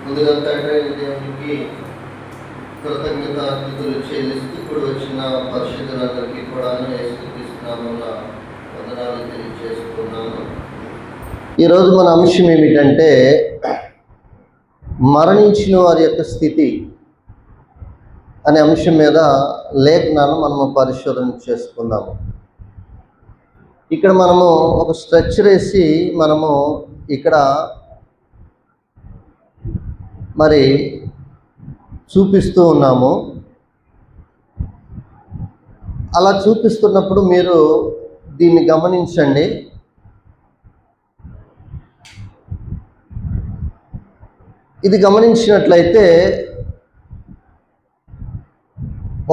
ముందుగా తండ్రి దేవునికి కృతజ్ఞతాస్తుతులు చెల్లిస్తూ ఇప్పుడు వచ్చిన పరిశుద్ధులందరికీ కూడా యేసుక్రీస్తునామమున వందనాలు తెలియజేస్తున్నాను. ఈరోజు మన అంశం ఏమిటంటే మరణించిన వారి యొక్క స్థితి అనే అంశం మీద లేఖనాలను మనము పరిశోధన చేసుకుందాము. ఇక్కడ మనము ఒక స్ట్రక్చర్ వేసి మనము ఇక్కడ మరి చూపిస్తూ ఉన్నాము. అలా చూపిస్తున్నప్పుడు మీరు దీన్ని గమనించండి. ఇది గమనించినట్లయితే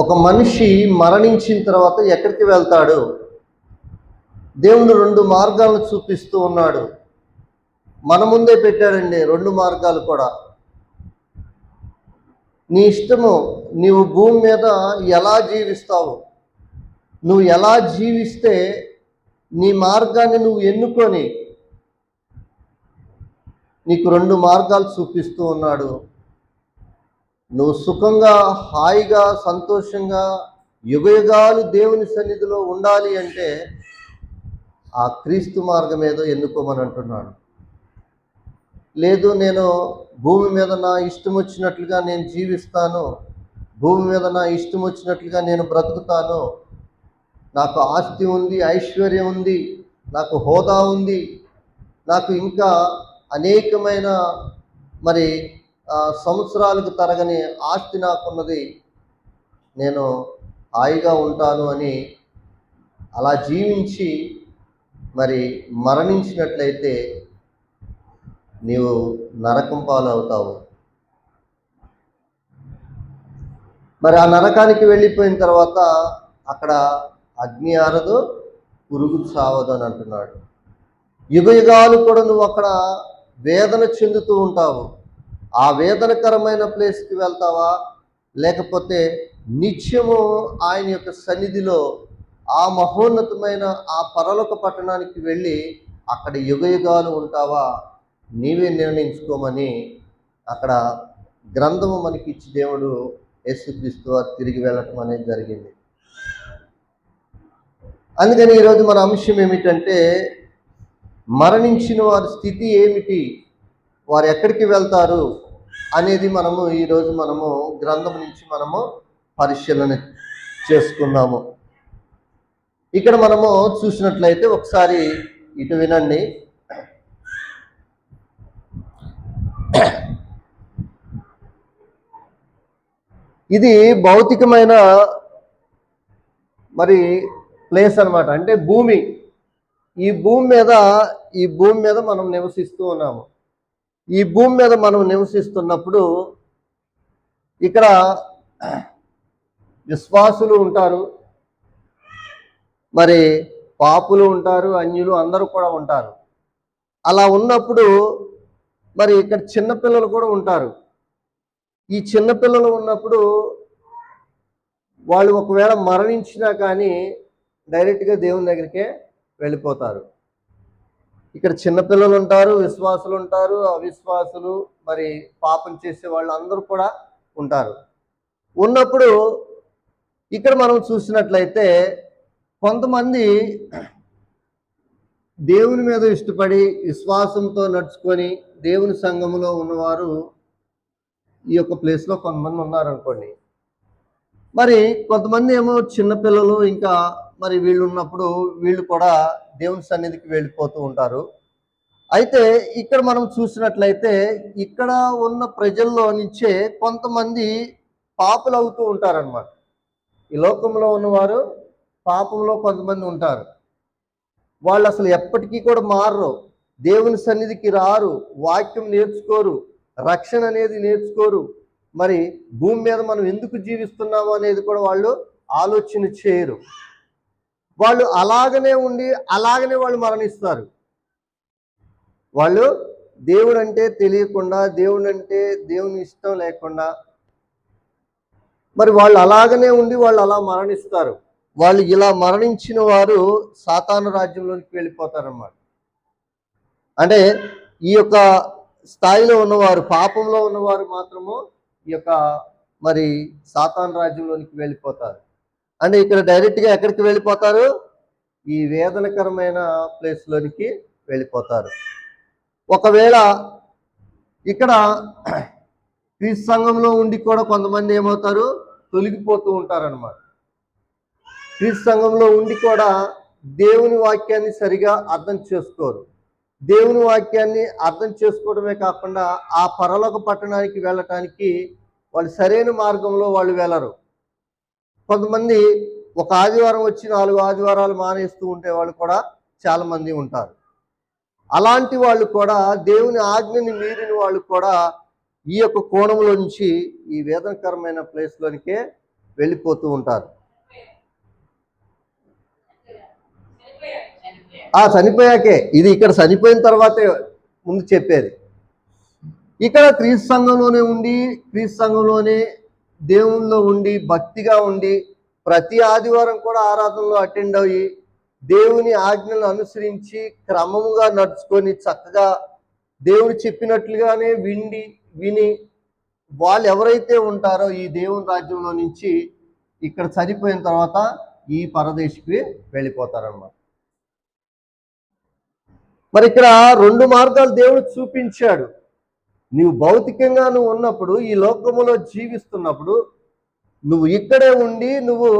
ఒక మనిషి మరణించిన తర్వాత ఎక్కడికి వెళ్తాడు? దేవుడు 2 మార్గాలను చూపిస్తూ ఉన్నాడు. మన ముందే పెట్టాడండి 2 మార్గాలు కూడా. నీ ఇష్టము, నీవు భూమి మీద ఎలా జీవిస్తావు, నువ్వు ఎలా జీవిస్తే నీ మార్గాన్ని నువ్వు ఎన్నుకొని నీకు 2 మార్గాలు చూపిస్తూ ఉన్నాడు. నువ్వు సుఖంగా, హాయిగా, సంతోషంగా యుగయుగాలు దేవుని సన్నిధిలో ఉండాలి అంటే ఆ క్రీస్తు మార్గం ఏదో ఎన్నుకోమని అంటున్నాడు. లేదు, నేను భూమి మీద నా ఇష్టం వచ్చినట్లుగా నేను జీవిస్తాను, భూమి మీద నా ఇష్టం వచ్చినట్లుగా నేను బ్రతుకుతాను, నాకు ఆస్తి ఉంది, ఐశ్వర్యం ఉంది, నాకు హోదా ఉంది, నాకు ఇంకా అనేకమైన మరి సంవత్సరాలకు తరగని ఆస్తి నాకున్నది, నేను హాయిగా ఉంటాను అని అలా జీవించి మరి మరణించినట్లయితే నీవు నరకం పాలవుతావు. మరి ఆ నరకానికి వెళ్ళిపోయిన తర్వాత అక్కడ అగ్ని ఆరదు, పురుగు చావదు అని అంటున్నాడు. యుగయుగాలు కూడా నువ్వు అక్కడ వేదన చెందుతూ ఉంటావు. ఆ వేదనకరమైన ప్లేస్కి వెళ్తావా, లేకపోతే నిత్యము ఆయన యొక్క సన్నిధిలో ఆ మహోన్నతమైన ఆ పరలోక పట్టణానికి వెళ్ళి అక్కడ యుగయుగాలు ఉంటావా, నీవే నిర్ణయించుకోమని అక్కడ గ్రంథము మనకి ఇచ్చి దేవుడు యేసుక్రీస్తు తిరిగి వెళ్ళటం అనేది జరిగింది. అందుకని ఈరోజు మన అంశం ఏమిటంటే మరణించిన వారి స్థితి ఏమిటి, వారు ఎక్కడికి వెళ్తారు అనేది మనము ఈరోజు గ్రంథం నుంచి పరిశీలన చేసుకున్నాము. ఇక్కడ మనము చూసినట్లయితే ఒకసారి ఇటు వినండి. ఇది భౌతికమైన మరి ప్లేస్ అన్నమాట. అంటే భూమి, ఈ భూమి మీద మనం నివసిస్తూ ఉన్నాము. ఈ భూమి మీద మనం నివసిస్తున్నప్పుడు ఇక్కడ విశ్వాసులు ఉంటారు, మరి పాపులు ఉంటారు, అన్యులు అందరూ కూడా ఉంటారు. అలా ఉన్నప్పుడు మరి ఇక్కడ చిన్నపిల్లలు కూడా ఉంటారు. ఈ చిన్నపిల్లలు ఉన్నప్పుడు వాళ్ళు ఒకవేళ మరణించినా కానీ డైరెక్ట్గా దేవుని దగ్గరికే వెళ్ళిపోతారు. ఇక్కడ చిన్నపిల్లలు ఉంటారు, విశ్వాసులు ఉంటారు, అవిశ్వాసులు, మరి పాపం చేసే వాళ్ళు అందరూ కూడా ఉంటారు. ఉన్నప్పుడు ఇక్కడ మనం చూసినట్లయితే కొంతమంది దేవుని మీద ఇష్టపడి విశ్వాసంతో నడుచుకొని దేవుని సంఘములో ఉన్నవారు ఈ యొక్క ప్లేస్లో కొంతమంది ఉన్నారనుకోండి. మరి కొంతమంది ఏమో చిన్నపిల్లలు, ఇంకా మరి వీళ్ళు ఉన్నప్పుడు వీళ్ళు కూడా దేవుని సన్నిధికి వెళ్ళిపోతూ ఉంటారు. అయితే ఇక్కడ మనం చూసినట్లయితే ఇక్కడ ఉన్న ప్రజల్లో నుంచే కొంతమంది పాపులు అవుతూ ఉంటారన్నమాట. ఈ లోకంలో ఉన్నవారు పాపంలో కొంతమంది ఉంటారు. వాళ్ళు అసలు ఎప్పటికీ కూడా మారరు, దేవుని సన్నిధికి రారు, వాక్యం నేర్చుకోరు, రక్షణ అనేది నేర్చుకోరు, మరి భూమి మీద మనం ఎందుకు జీవిస్తున్నాము అనేది కూడా వాళ్ళు ఆలోచన చేయరు. వాళ్ళు అలాగనే ఉండి అలాగనే వాళ్ళు మరణిస్తారు. వాళ్ళు దేవుడు అంటే తెలియకుండా, దేవుని ఇష్టం లేకుండా మరి వాళ్ళు అలాగనే ఉండి వాళ్ళు అలా మరణిస్తారు. వాళ్ళు ఇలా మరణించిన వారు సాతాను రాజ్యంలోకి వెళ్ళిపోతారన్నమాట. అంటే ఈ యొక్క స్థాయిలో ఉన్నవారు, పాపంలో ఉన్నవారు మాత్రము ఈ యొక్క మరి సాతాను రాజ్యంలోనికి వెళ్ళిపోతారు. అంటే ఇక్కడ డైరెక్ట్గా ఎక్కడికి వెళ్ళిపోతారు? ఈ వేదనకరమైన ప్లేస్లోనికి వెళ్ళిపోతారు. ఒకవేళ ఇక్కడ క్రీస్తు సంఘంలో ఉండి కూడా కొంతమంది ఏమవుతారు? తొలగిపోతూ ఉంటారనమాట. క్రీస్తు సంఘంలో ఉండి కూడా దేవుని వాక్యాన్ని సరిగా అర్థం చేసుకోరు. దేవుని వాక్యాన్ని అర్థం చేసుకోవడమే కాకుండా ఆ పరలోక పట్టణానికి వెళ్ళటానికి వాళ్ళు సరైన మార్గంలో వాళ్ళు వెళ్ళరు. కొంతమంది ఒక ఆదివారం వచ్చి 4 ఆదివారాలు మానేస్తూ ఉంటే వాళ్ళు కూడా చాలా మంది ఉంటారు. అలాంటి వాళ్ళు కూడా దేవుని ఆజ్ఞని మీరిన వాళ్ళు కూడా ఈ యొక్క కోణంలో నుంచి ఈ వేదనకరమైన ప్లేస్లోనికే వెళ్ళిపోతూ ఉంటారు. చనిపోయాకే, ఇది ఇక్కడ చనిపోయిన తర్వాతే ముందు చెప్పేది. ఇక్కడ క్రీస్తు సంఘంలోనే దేవుల్లో ఉండి భక్తిగా ఉండి ప్రతి ఆదివారం కూడా ఆరాధనలో అటెండ్ అయ్యి దేవుని ఆజ్ఞలను అనుసరించి క్రమముగా నడుచుకొని చక్కగా దేవుడు చెప్పినట్లుగానే విని వాళ్ళు ఎవరైతే ఉంటారో ఈ దేవుని రాజ్యంలో నుంచి ఇక్కడ చనిపోయిన తర్వాత ఈ పరదేశికి వెళ్ళిపోతారన్నమాట. మరి ఇక్కడ 2 మార్గాలు దేవుడు చూపించాడు. నువ్వు భౌతికంగా ఉన్నప్పుడు ఈ లోకములో జీవిస్తున్నప్పుడు నువ్వు ఇక్కడే ఉండి నువ్వు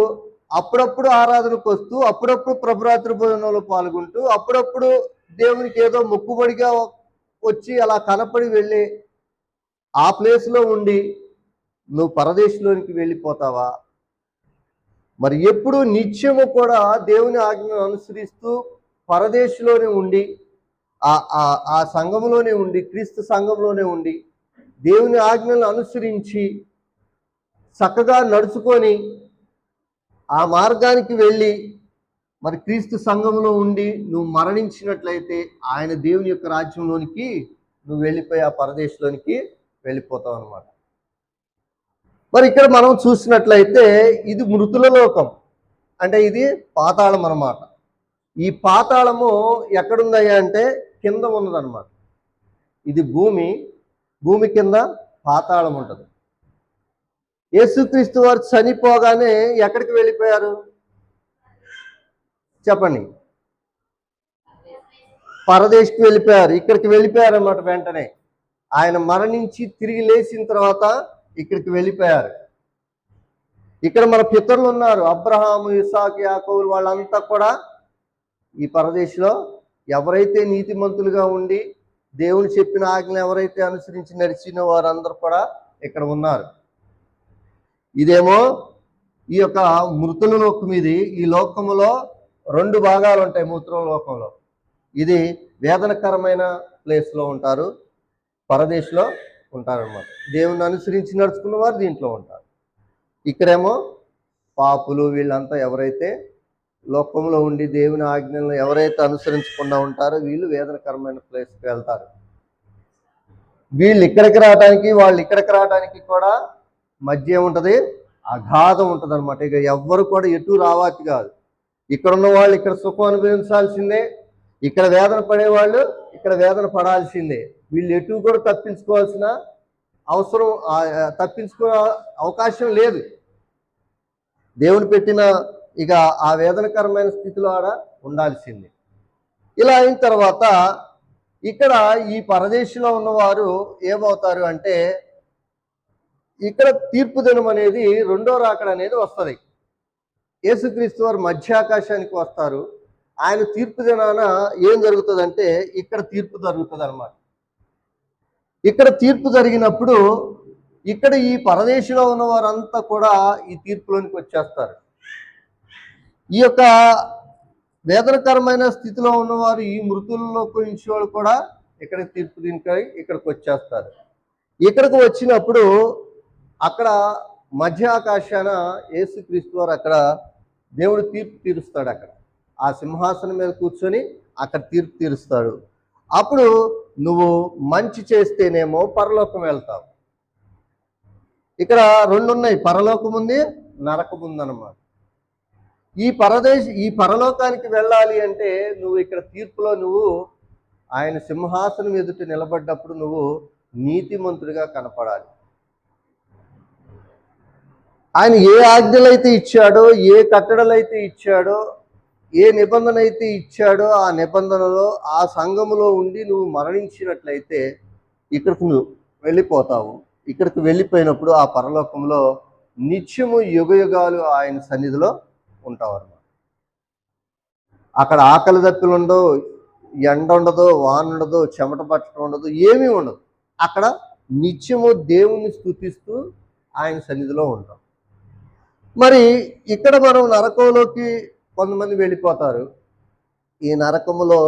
అప్పుడప్పుడు ఆరాధనకు వస్తూ అప్పుడప్పుడు ప్రభురాత్రి భోజనంలో పాల్గొంటూ అప్పుడప్పుడు దేవునికి ఏదో మొక్కుబడిగా వచ్చి అలా కనపడి వెళ్ళి ఆ ప్లేస్లో ఉండి నువ్వు పరదేశంలోనికి వెళ్ళిపోతావా? మరి ఎప్పుడు నిత్యము కూడా దేవుని ఆజ్ఞను అనుసరిస్తూ పరదేశంలోనే ఉండి ఆ సంఘంలోనే ఉండి క్రీస్తు సంఘంలోనే ఉండి దేవుని ఆజ్ఞలను అనుసరించి చక్కగా నడుచుకొని ఆ మార్గానికి వెళ్ళి మరి క్రీస్తు సంఘంలో ఉండి నువ్వు మరణించినట్లయితే ఆయన దేవుని యొక్క రాజ్యంలోనికి నువ్వు వెళ్ళిపోయి ఆ పరదేశంలోనికి వెళ్ళిపోతావు అన్నమాట. మరి ఇక్కడ మనం చూసినట్లయితే ఇది మృతుల లోకం, అంటే ఇది పాతాళం అన్నమాట. ఈ పాతాళము ఎక్కడుందయ్యా అంటే కింద ఉన్నదన్నమాట. ఇది భూమి కింద పాతాళం ఉంటుంది. యేసుక్రీస్తు వారు చనిపోగానే ఎక్కడికి వెళ్ళిపోయారు చెప్పండి? పరదేశికి వెళ్ళిపోయారు. ఇక్కడికి వెళ్ళిపోయారు అన్నమాట. వెంటనే ఆయన మరణించి తిరిగి లేచిన తర్వాత ఇక్కడికి వెళ్ళిపోయారు. ఇక్కడ మన పితరులు ఉన్నారు, అబ్రహాము, ఇస్సాకు, యాకోబు, వాళ్ళంతా కూడా ఈ పరదేశంలో ఎవరైతే నీతిమంతులుగా ఉండి దేవుని చెప్పిన ఆజ్ఞలు ఎవరైతే అనుసరించి నడిచిన వారందరూ కూడా ఇక్కడ ఉన్నారు. ఇదేమో ఈ యొక్క మృతుల లోకం. ఇది ఈ లోకములో 2 భాగాలు ఉంటాయి. మృతుల లోకంలో ఇది వేదనకరమైన ప్లేస్లో ఉంటారు, పరదేశంలో ఉంటారన్నమాట. దేవుని అనుసరించి నడుచుకున్న వారు దీంట్లో ఉంటారు. ఇక్కడేమో పాపులు, వీళ్ళంతా ఎవరైతే లోకంలో ఉండి దేవుని ఆజ్ఞలను ఎవరైతే అనుసరించకుండా ఉంటారో వీళ్ళు వేదనకరమైన ప్లేస్కి వెళ్తారు. వీళ్ళు ఇక్కడికి రావడానికి వాళ్ళు ఇక్కడికి రావడానికి కూడా మధ్య ఏముంటుంది? అగాధం ఉంటుంది అనమాట. ఇక ఎవ్వరు కూడా ఎటు రావాలి కాదు. ఇక్కడ ఉన్న వాళ్ళు ఇక్కడ సుఖం అనుభవించాల్సిందే, ఇక్కడ వేదన పడేవాళ్ళు ఇక్కడ వేదన పడాల్సిందే. వీళ్ళు ఎటు కూడా తప్పించుకోవాల్సిన తప్పించుకో అవకాశం లేదు. దేవుని పెట్టిన ఇక ఆ వేదనకరమైన స్థితిలో ఆడ ఉండాల్సిందే. ఇలా అయిన తర్వాత ఇక్కడ ఈ పరదేశంలో ఉన్నవారు ఏమవుతారు అంటే ఇక్కడ తీర్పు దినం అనేది, 2వ రాకడ అనేది వస్తుంది. యేసుక్రీస్తు వారు మధ్యాకాశానికి వస్తారు. ఆయన తీర్పు దినాన ఏం జరుగుతుందంటే ఇక్కడ తీర్పు జరుగుతుంది అన్నమాట. ఇక్కడ తీర్పు జరిగినప్పుడు ఇక్కడ ఈ పరదేశంలో ఉన్న వారంతా కూడా ఈ తీర్పులోనికి వచ్చేస్తారు. ఈ యొక్క వేదనకరమైన స్థితిలో ఉన్నవారు, ఈ మృతుల్లో నుంచి వాళ్ళు కూడా ఇక్కడ తీర్పు దీనికై ఇక్కడికి వచ్చేస్తారు. ఇక్కడికి వచ్చినప్పుడు అక్కడ మధ్య ఆకాశాన యేసుక్రీస్తు వారు అక్కడ దేవుడు తీర్పు తీరుస్తాడు. అక్కడ ఆ సింహాసనం మీద కూర్చొని అక్కడ తీర్పు తీరుస్తాడు. అప్పుడు నువ్వు మంచి చేస్తేనేమో పరలోకం వెళ్తావు. ఇక్కడ 2 ఉన్నాయి, పరలోకం ఉంది, నరకం ఉందన్నమాట. ఈ పరలోకానికి వెళ్ళాలి అంటే నువ్వు ఇక్కడ తీర్పులో నువ్వు ఆయన సింహాసనం ఎదుట నిలబడ్డప్పుడు నువ్వు నీతిమంతుడిగా కనపడాలి. ఆయన ఏ ఆజ్ఞలైతే ఇచ్చాడో, ఏ కట్టడలైతే ఇచ్చాడో, ఏ నిబంధన అయితే ఇచ్చాడో ఆ నిబంధనలో ఆ సంఘములో ఉండి నువ్వు మరణించినట్లయితే ఇక్కడికి నువ్వు వెళ్ళిపోతావు. ఇక్కడికి వెళ్ళిపోయినప్పుడు ఆ పరలోకంలో నిత్యము యుగయుగాలు ఆయన సన్నిధిలో ఉంటావు అన్నమాట. అక్కడ ఆకలి దప్పులు ఉండవు, ఎండ ఉండదు, వాన ఉండదు, చెమట పట్టడం ఉండదు, ఏమీ ఉండదు. అక్కడ నిత్యము దేవుని స్తుతిస్తూ ఆయన సన్నిధిలో ఉంటాం. మరి ఇక్కడ మనం నరకంలోకి కొంతమంది వెళ్ళిపోతారు. ఈ నరకములో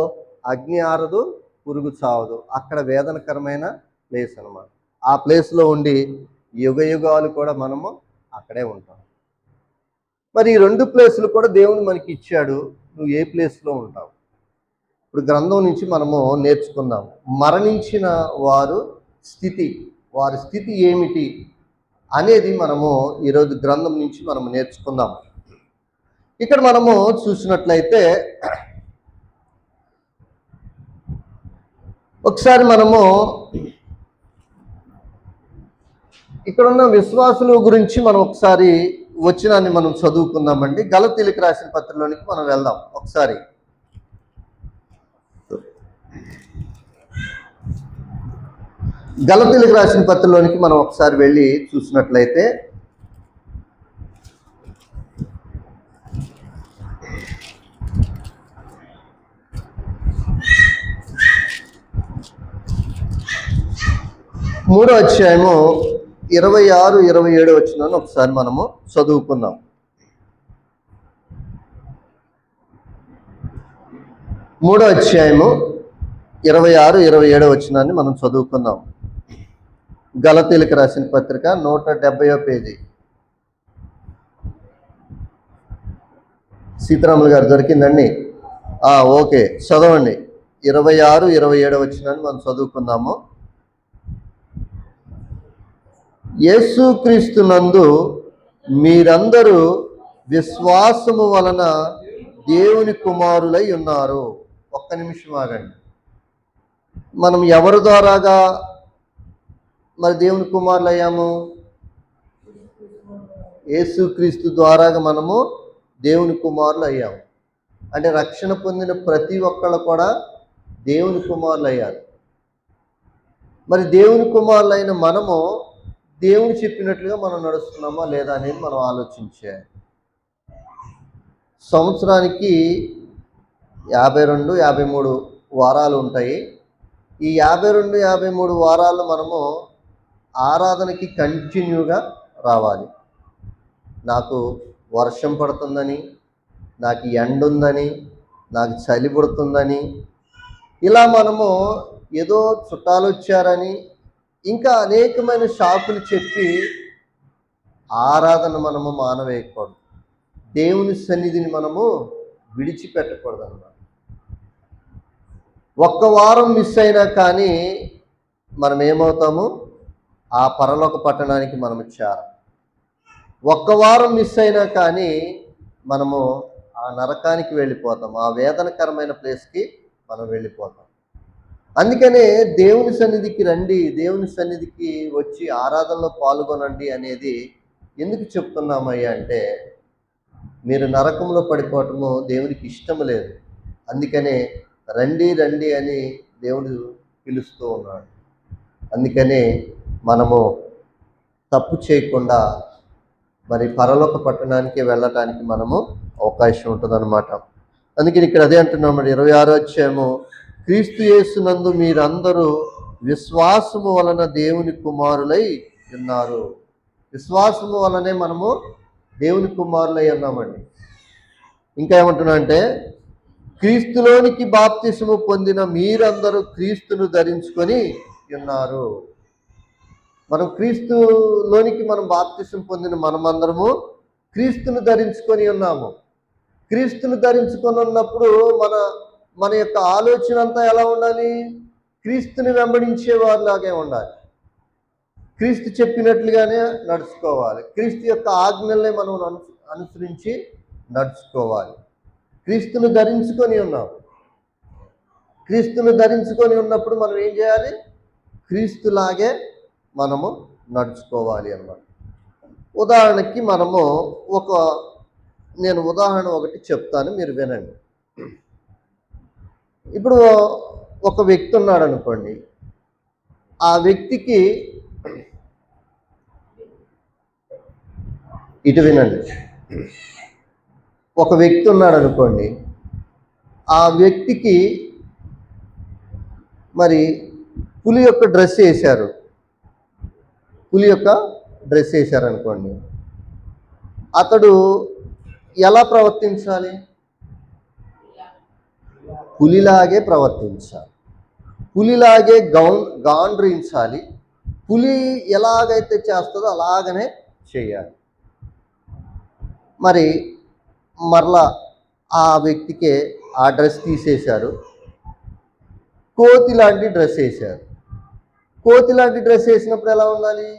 అగ్ని ఆరదు, పురుగు చావదు. అక్కడ వేదనకరమైన ప్లేస్ అన్నమాట. ఆ ప్లేస్లో ఉండి యుగయుగాలు కూడా మనము అక్కడే ఉంటాం. మరి ఈ 2 ప్లేసులు కూడా దేవుడు మనకి ఇచ్చాడు. నువ్వు ఏ ప్లేస్లో ఉంటావు? ఇప్పుడు గ్రంథం నుంచి మనము నేర్చుకుందాం. మరణించిన వారి స్థితి ఏమిటి అనేది మనము ఈరోజు గ్రంథం నుంచి మనము నేర్చుకుందాం. ఇక్కడ మనము చూసినట్లయితే ఒకసారి మనము ఇక్కడున్న విశ్వాసుల గురించి మనం ఒకసారి వచనాన్ని మనం చదువుకుందామండి. గలతీయులకు రాసిన పత్రికలోనికి మనం వెళ్దాం ఒకసారి. గలతీయులకు రాసిన పత్రికలోనికి మనం ఒకసారి వెళ్ళి చూసినట్లయితే మూడో అధ్యాయము 26, 27 వచనాన్ని ఒకసారి మనము చదువుకుందాం. మూడో అధ్యాయము 26, 27 వచనాన్ని మనం చదువుకుందాం. గలతీయులకు రాసిన పత్రిక 170వ పేజీ. సీతారాములు గారు దొరికిందండి? ఓకే, చదవండి. 26, 27 వచనాన్ని మనం చదువుకుందాము. యేసుక్రీస్తునందు మీరందరూ విశ్వాసము వలన దేవుని కుమారులై ఉన్నారు. ఒక్క నిమిషం ఆగండి. మనం ఎవరి ద్వారాగా మరి దేవుని కుమారులు అయ్యాము? యేసుక్రీస్తు ద్వారాగా మనము దేవుని కుమారులు అయ్యాము. అంటే రక్షణ పొందిన ప్రతి ఒక్కళ్ళు కూడా దేవుని కుమారులు అయ్యారు. మరి దేవుని కుమారులైన మనము దేవుని చెప్పినట్లుగా మనం నడుస్తున్నామా లేదా అనేది మనం ఆలోచించాలి. సంవత్సరానికి 52, 53 వారాలు ఉంటాయి. ఈ 52, 53 వారాలు మనము ఆరాధనకి కంటిన్యూగా రావాలి. నాకు వర్షం పడుతుందని, నాకు ఎండ ఉందని, నాకు చలి పుడుతుందని, ఇలా మనము ఏదో చుట్టాలు వచ్చారని ఇంకా అనేకమైన షాపులు చెప్పి ఆరాధన మనము మానవేయకూడదు. దేవుని సన్నిధిని మనము విడిచిపెట్టకూడదు అన్నమాట. ఒక్క వారం మిస్ అయినా కానీ మనం ఏమవుతాము? ఆ పరలోక పట్టణానికి మనము చేరం. ఒక్క వారం మిస్ అయినా కానీ మనము ఆ నరకానికి వెళ్ళిపోతాం. ఆ వేదనకరమైన ప్లేస్కి మనం వెళ్ళిపోతాం. అందుకనే దేవుని సన్నిధికి రండి, దేవుని సన్నిధికి వచ్చి ఆరాధనలో పాల్గొనండి అనేది ఎందుకు చెప్తున్నామయ్యా అంటే, మీరు నరకంలో పడిపోవటము దేవునికి ఇష్టం లేదు. అందుకనే రండి రండి అని దేవుడు పిలుస్తూ ఉన్నాడు. అందుకనే మనము తప్పు చేయకుండా మరి పరలోక పట్టణానికి వెళ్ళటానికి మనము అవకాశం ఉంటుందన్నమాట. అందుకని ఇక్కడ అదే అంటున్నాం. మరి 26వ అధ్యాయము, క్రీస్తు యేసునందు మీరందరూ విశ్వాసము వలన దేవుని కుమారులై ఉన్నారు. విశ్వాసము వలనే మనము దేవుని కుమారులై ఉన్నామండి. ఇంకా ఏమంటున్నా అంటే, క్రీస్తులోనికి బాప్తిసము పొందిన మీరందరూ క్రీస్తును ధరించుకొని ఉన్నారు. మనం క్రీస్తులోనికి మనం బాప్తిసం పొందిన మనమందరము క్రీస్తును ధరించుకొని ఉన్నాము. క్రీస్తును ధరించుకొని ఉన్నప్పుడు మన యొక్క ఆలోచన అంతా ఎలా ఉండాలి? క్రీస్తుని వెంబడించే వారిలాగే ఉండాలి. క్రీస్తు చెప్పినట్లుగానే నడుచుకోవాలి. క్రీస్తు యొక్క ఆజ్ఞల్ని మనం అనుసరించి నడుచుకోవాలి. క్రీస్తును ధరించుకొని ఉన్నాం. క్రీస్తుని ధరించుకొని ఉన్నప్పుడు మనం ఏం చేయాలి? క్రీస్తులాగే మనము నడుచుకోవాలి అన్నమాట. ఉదాహరణకి మనము నేను ఉదాహరణ ఒకటి చెప్తాను, మీరు వినండి. ఇప్పుడు ఒక వ్యక్తి ఉన్నాడు అనుకోండి. ఆ వ్యక్తికి ఇటు వినండి. ఒక వ్యక్తి ఉన్నాడు అనుకోండి. ఆ వ్యక్తికి మరి పులి యొక్క డ్రెస్ వేశారనుకోండి. అతడు ఎలా ప్రవర్తించాలి? పులిలాగే ప్రవర్తించాలి. పులిలాగే గాండ్రించాలి. పులి ఎలాగైతే చేస్తుందో అలాగనే చేయాలి. మరి మరలా ఆ వ్యక్తికే ఆ డ్రెస్ తీసేశారు, కోతి లాంటి డ్రెస్ వేశారు. కోతి లాంటి డ్రెస్ వేసినప్పుడు ఎలా ఉండాలి?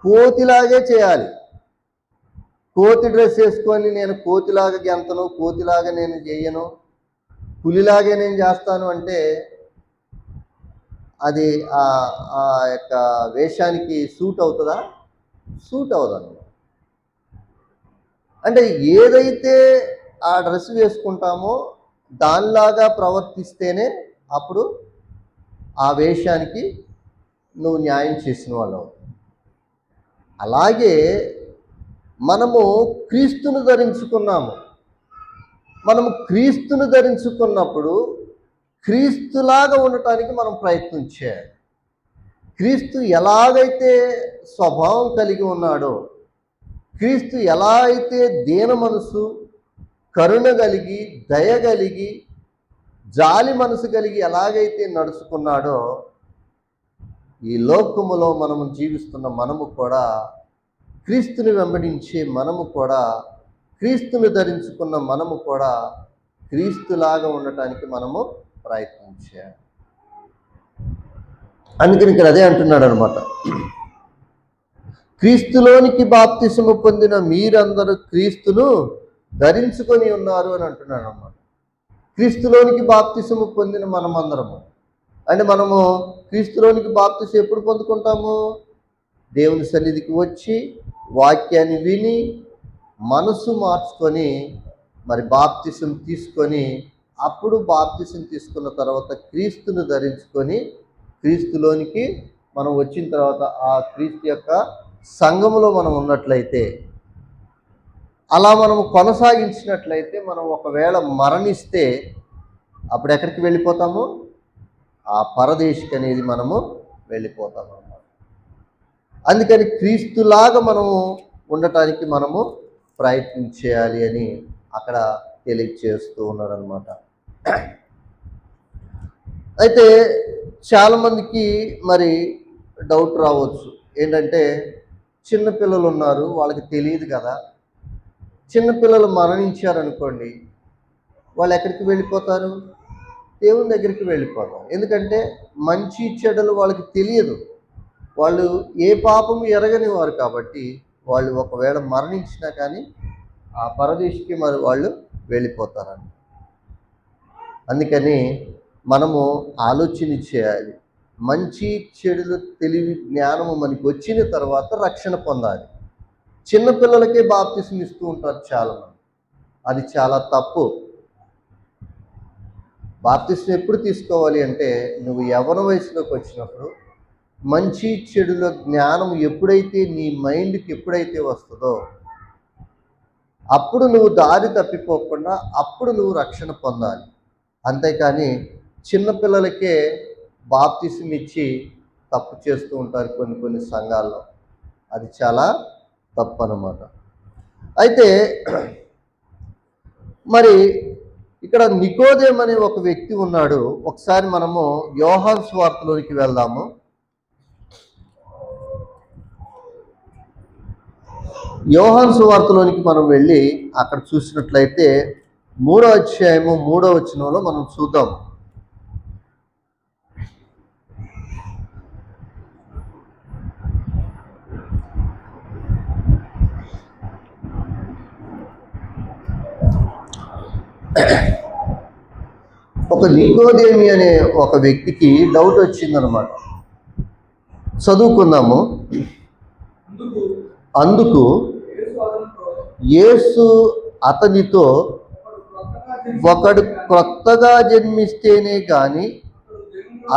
కోతిలాగే చేయాలి. కోతి డ్రెస్ వేసుకొని నేను కోతిలాగా గెంతను, కోతిలాగా నేను చేయను, పులిలాగే నేను చేస్తాను అంటే అది ఆ యొక్క వేషానికి సూట్ అవుతుందా? సూట్ అవ్వదు. అంటే ఏదైతే ఆ డ్రెస్ వేసుకుంటామో దానిలాగా ప్రవర్తిస్తేనే అప్పుడు ఆ వేషానికి నువ్వు న్యాయం చేసిన వాళ్ళు. అలాగే మనము క్రీస్తును ధరించుకున్నాము. మనము క్రీస్తును ధరించుకున్నప్పుడు క్రీస్తులాగా ఉండటానికి మనం ప్రయత్నం చేయాలి. క్రీస్తు ఎలాగైతే స్వభావం కలిగి ఉన్నాడో, క్రీస్తు ఎలా అయితే దీన మనసు, కరుణ కలిగి, దయ కలిగి, జాలి మనసు కలిగి ఎలాగైతే నడుచుకున్నాడో, ఈ లోకములో మనము జీవిస్తున్న మనము కూడా, క్రీస్తుని వెంబడించే మనము కూడా, క్రీస్తుని ధరించుకున్న మనము కూడా క్రీస్తులాగా ఉండటానికి మనము ప్రయత్నం చేయాలి. అందుకని ఇక్కడ అదే అంటున్నాడు అనమాట. క్రీస్తులోనికి బాప్తిసము పొందిన మీరందరూ క్రీస్తును ధరించుకొని ఉన్నారు అని అంటున్నాడు అన్నమాట. క్రీస్తులోనికి బాప్తిసము పొందిన మనమందరము అంటే మనము క్రీస్తులోనికి బాప్తిసం ఎప్పుడు పొందుకుంటాము? దేవుని సన్నిధికి వచ్చి వాక్యాన్ని విని మనసు మార్చుకొని మరి బాప్తిసం తీసుకొని, అప్పుడు బాప్తిసం తీసుకున్న తర్వాత క్రీస్తును ధరించుకొని క్రీస్తులోనికి మనం వచ్చిన తర్వాత ఆ క్రీస్తు యొక్క సంఘములో మనం ఉన్నట్లయితే, అలా మనము కొనసాగించినట్లయితే, మనం ఒకవేళ మరణిస్తే అప్పుడు ఎక్కడికి వెళ్ళిపోతాము? ఆ పరదేశికి అనేది మనము వెళ్ళిపోతాము అన్నమాట. అందుకని క్రీస్తులాగా మనము ఉండటానికి మనము ప్రయత్నం చేయాలి అని అక్కడ తెలియచేస్తూ ఉన్నాడు అనమాట. అయితే చాలామందికి మరి డౌట్ రావచ్చు. ఏంటంటే చిన్నపిల్లలు ఉన్నారు, వాళ్ళకి తెలియదు కదా. చిన్నపిల్లలు మరణించారనుకోండి, వాళ్ళు ఎక్కడికి వెళ్ళిపోతారు? దేవుని దగ్గరికి వెళ్ళిపోతారు. ఎందుకంటే మంచి చెడులు వాళ్ళకి తెలియదు. వాళ్ళు ఏ పాపము ఎరగని వారు కాబట్టి వాళ్ళు ఒకవేళ మరణించినా కానీ ఆ పరదేశికి మరి వాళ్ళు వెళ్ళిపోతారని. అందుకని మనము ఆలోచన చేయాలి. మంచి చెడులు తెలివి జ్ఞానము మనకి వచ్చిన తర్వాత రక్షణ పొందాలి. చిన్నపిల్లలకే బాప్తిసం ఇస్తూ ఉంటారు చాలామంది. అది చాలా తప్పు. బాప్తిసం ఎప్పుడు తీసుకోవాలి అంటే, నువ్వు యవ్వన వయసులోకి వచ్చినప్పుడు మంచి చెడుల జ్ఞానం ఎప్పుడైతే నీ మైండ్కి ఎప్పుడైతే వస్తుందో అప్పుడు నువ్వు దారి తప్పిపోకుండా అప్పుడు నువ్వు రక్షణ పొందాలి. అంతేకాని చిన్నపిల్లలకే బాప్తిసం ఇచ్చి తప్పు చేస్తూ ఉంటారు కొన్ని సంఘాల్లో. అది చాలా తప్పు అన్నమాట. అయితే మరి ఇక్కడ నికోదేము అనే ఒక వ్యక్తి ఉన్నాడు. ఒకసారి మనము యోహాను సువార్తలోనికి వెళ్దాము. యోహాను సువార్తలోనికి మనం వెళ్ళి అక్కడ చూసినట్లయితే 3వ అధ్యాయము 3వ వచనంలో మనం చూద్దాం. ఒక నికోదేమి అనే ఒక వ్యక్తికి డౌట్ వచ్చిందనమాట. చదువుకుందాము. అందుకు యేసు అతనితో, ఒకడు క్రొత్తగా జన్మిస్తేనే గాని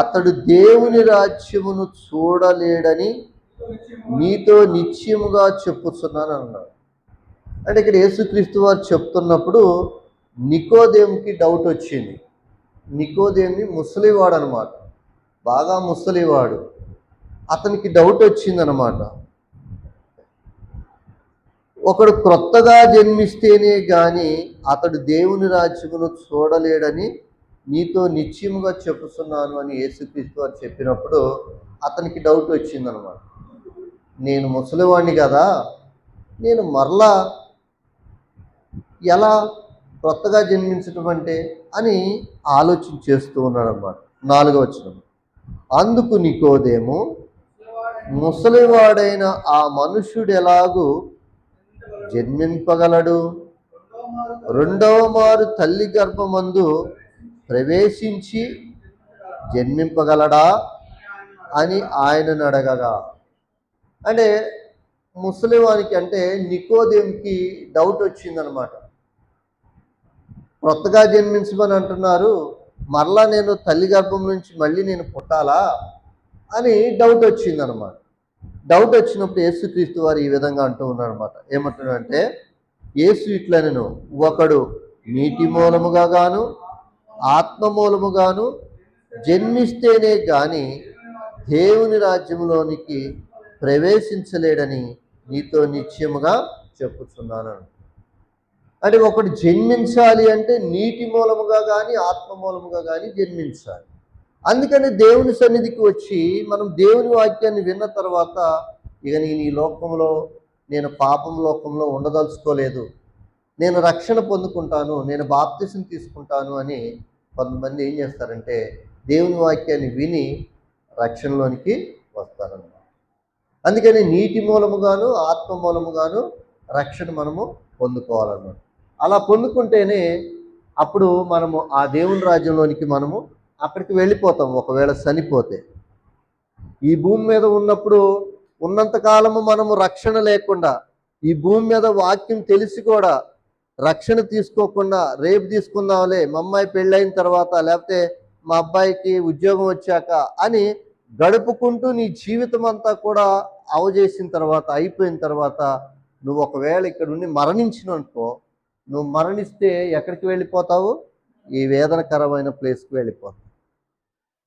అతడు దేవుని రాజ్యమును చూడలేడని నీతో నిశ్చయముగా చెప్పుచున్నాను అన్నాడు. అంటే ఇక్కడ యేసుక్రీస్తు వారు చెప్తున్నప్పుడు నికోదేముకి డౌట్ వచ్చింది. నికోదేమి ముసలివాడు అనమాట, బాగా ముసలివాడు. అతనికి డౌట్ వచ్చిందనమాట. ఒకడు క్రొత్తగా జన్మిస్తేనే గాని అతడు దేవుని రాజ్యమును చూడలేడని నీతో నిశ్చయముగా చెప్పుతున్నాను అని యేసుక్రీస్తు వారు చెప్పినప్పుడు అతనికి డౌట్ వచ్చిందనమాట. నేను ముసలివాడిని కదా, నేను మరలా ఎలా క్రొత్తగా జన్మించడం అంటే అని ఆలోచన చేస్తూ ఉన్నాడు అనమాట. 4వ వచనం. అందుకు నికోదేము, ముసలివాడైన ఆ మనుష్యుడు ఎలాగూ జన్మింపగలడు? రెండవ మారు తల్లి గర్భమందు ప్రవేశించి జన్మింపగలడా అని ఆయనను అడగగా, అంటే ముసలివానికి అంటే నికోదేముకి డౌట్ వచ్చిందనమాట. క్రొత్తగా జన్మించమని అంటున్నారు, మరలా నేను తల్లి గర్భం నుంచి మళ్ళీ నేను పుట్టాలా అని డౌట్ వచ్చిందనమాట. డౌట్ వచ్చినప్పుడు యేసుక్రీస్తు వారు ఈ విధంగా అంటూ ఉన్నారు అనమాట. ఏమంటున్నాడంటే, యేసు ఇట్లనెను, ఒకడు నీటి మూలముగా గాను ఆత్మ మూలముగాను జన్మిస్తేనే గాని దేవుని రాజ్యంలోనికి ప్రవేశించలేడని నీతో నిశ్చయముగా చెప్పుచున్నాను. అంటే ఒకడు జన్మించాలి అంటే నీటి మూలముగా కానీ ఆత్మ మూలముగా కానీ జన్మించాలి. అందుకని దేవుని సన్నిధికి వచ్చి మనం దేవుని వాక్యాన్ని విన్న తర్వాత, ఇక నేను ఈ లోకంలో, నేను పాపం లోకంలో ఉండదలుచుకోలేదు, నేను రక్షణ పొందుకుంటాను, నేను బాప్తిసం తీసుకుంటాను అని కొంతమంది ఏం చేస్తారంటే దేవుని వాక్యాన్ని విని రక్షణలోనికి వస్తారన్నమాట. అందుకని నీటి మూలముగాను ఆత్మ మూలముగాను రక్షణ మనము పొందుకోవాలన్నమాట. అలా పొందుకుంటేనే అప్పుడు మనము ఆ దేవుని రాజ్యంలోనికి మనము అక్కడికి వెళ్ళిపోతాం. ఒకవేళ చనిపోతే ఈ భూమి మీద ఉన్నప్పుడు ఉన్నంతకాలము మనము రక్షణ లేకుండా, ఈ భూమి మీద వాక్యం తెలిసి కూడా రక్షణ తీసుకోకుండా, రేపు తీసుకుందాంలే, మా అమ్మాయి పెళ్ళైన తర్వాత, లేకపోతే మా అబ్బాయికి ఉద్యోగం వచ్చాక అని గడుపుకుంటూ నీ జీవితం అంతా కూడా అవజేసిన తర్వాత, అయిపోయిన తర్వాత నువ్వు ఒకవేళ ఇక్కడ ఉండి మరణించిననుకో, నువ్వు మరణిస్తే ఎక్కడికి వెళ్ళిపోతావు? ఈ వేదనకరమైన ప్లేస్కి వెళ్ళిపోతావు.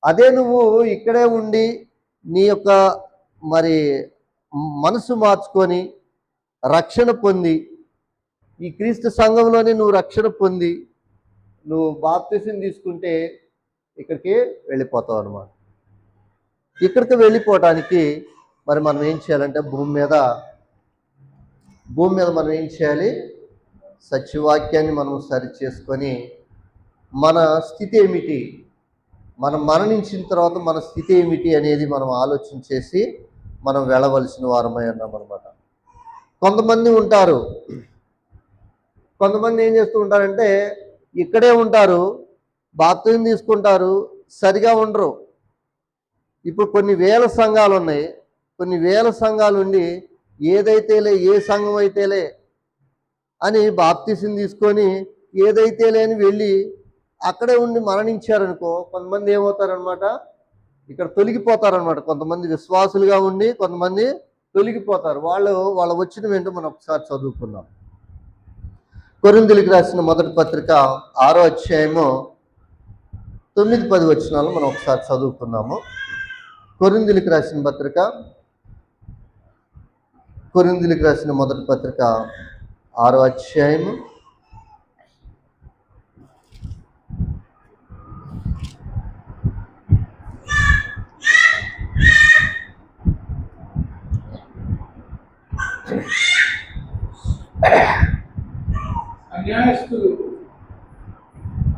అదే నువ్వు ఇక్కడే ఉండి నీ యొక్క మరి మనసు మార్చుకొని రక్షణ పొంది, ఈ క్రీస్తు సంఘంలోనే నువ్వు రక్షణ పొంది నువ్వు బాప్తిసం తీసుకుంటే ఇక్కడికి వెళ్ళిపోతావు అన్నమాట. ఇక్కడికి వెళ్ళిపోవటానికి మరి మనం ఏం చేయాలంటే భూమి మీద మనం ఏం చేయాలి? సత్యవాక్యాన్ని మనం సరి చేసుకొని మన స్థితి ఏమిటి, మనం మరణించిన తర్వాత మన స్థితి ఏమిటి అనేది మనం ఆలోచన చేసి మనం వెళ్ళవలసిన వారమై ఉన్నాం అనమాట. కొంతమంది ఉంటారు, కొంతమంది ఏం చేస్తూ ఉంటారంటే ఇక్కడే ఉంటారు, బాప్తిసం తీసుకుంటారు, సరిగా ఉండరు. ఇప్పుడు కొన్ని వేల సంఘాలు ఉన్నాయి, కొన్ని వేల సంఘాలు ఉండి ఏదైతేలే, ఏ సంఘం అయితేలే అని బాప్తిసం తీసుకొని ఏదైతేలే అని వెళ్ళి అక్కడే ఉండి మరణించారనుకో, కొంతమంది ఏమవుతారనమాట, ఇక్కడ తొలగిపోతారనమాట. కొంతమంది విశ్వాసులుగా ఉండి కొంతమంది తొలగిపోతారు. వాళ్ళ వచ్చిన వెంట మనం ఒకసారి చదువుకుందాం. కొరింథీయులకు రాసిన మొదటి పత్రిక 6వ అధ్యాయము 9-10 వచనాలు మనం ఒకసారి చదువుకున్నాము. కొరింథీయులకు రాసిన పత్రిక, కొరింథీయులకు రాసిన మొదటి పత్రిక 6వ అధ్యాయము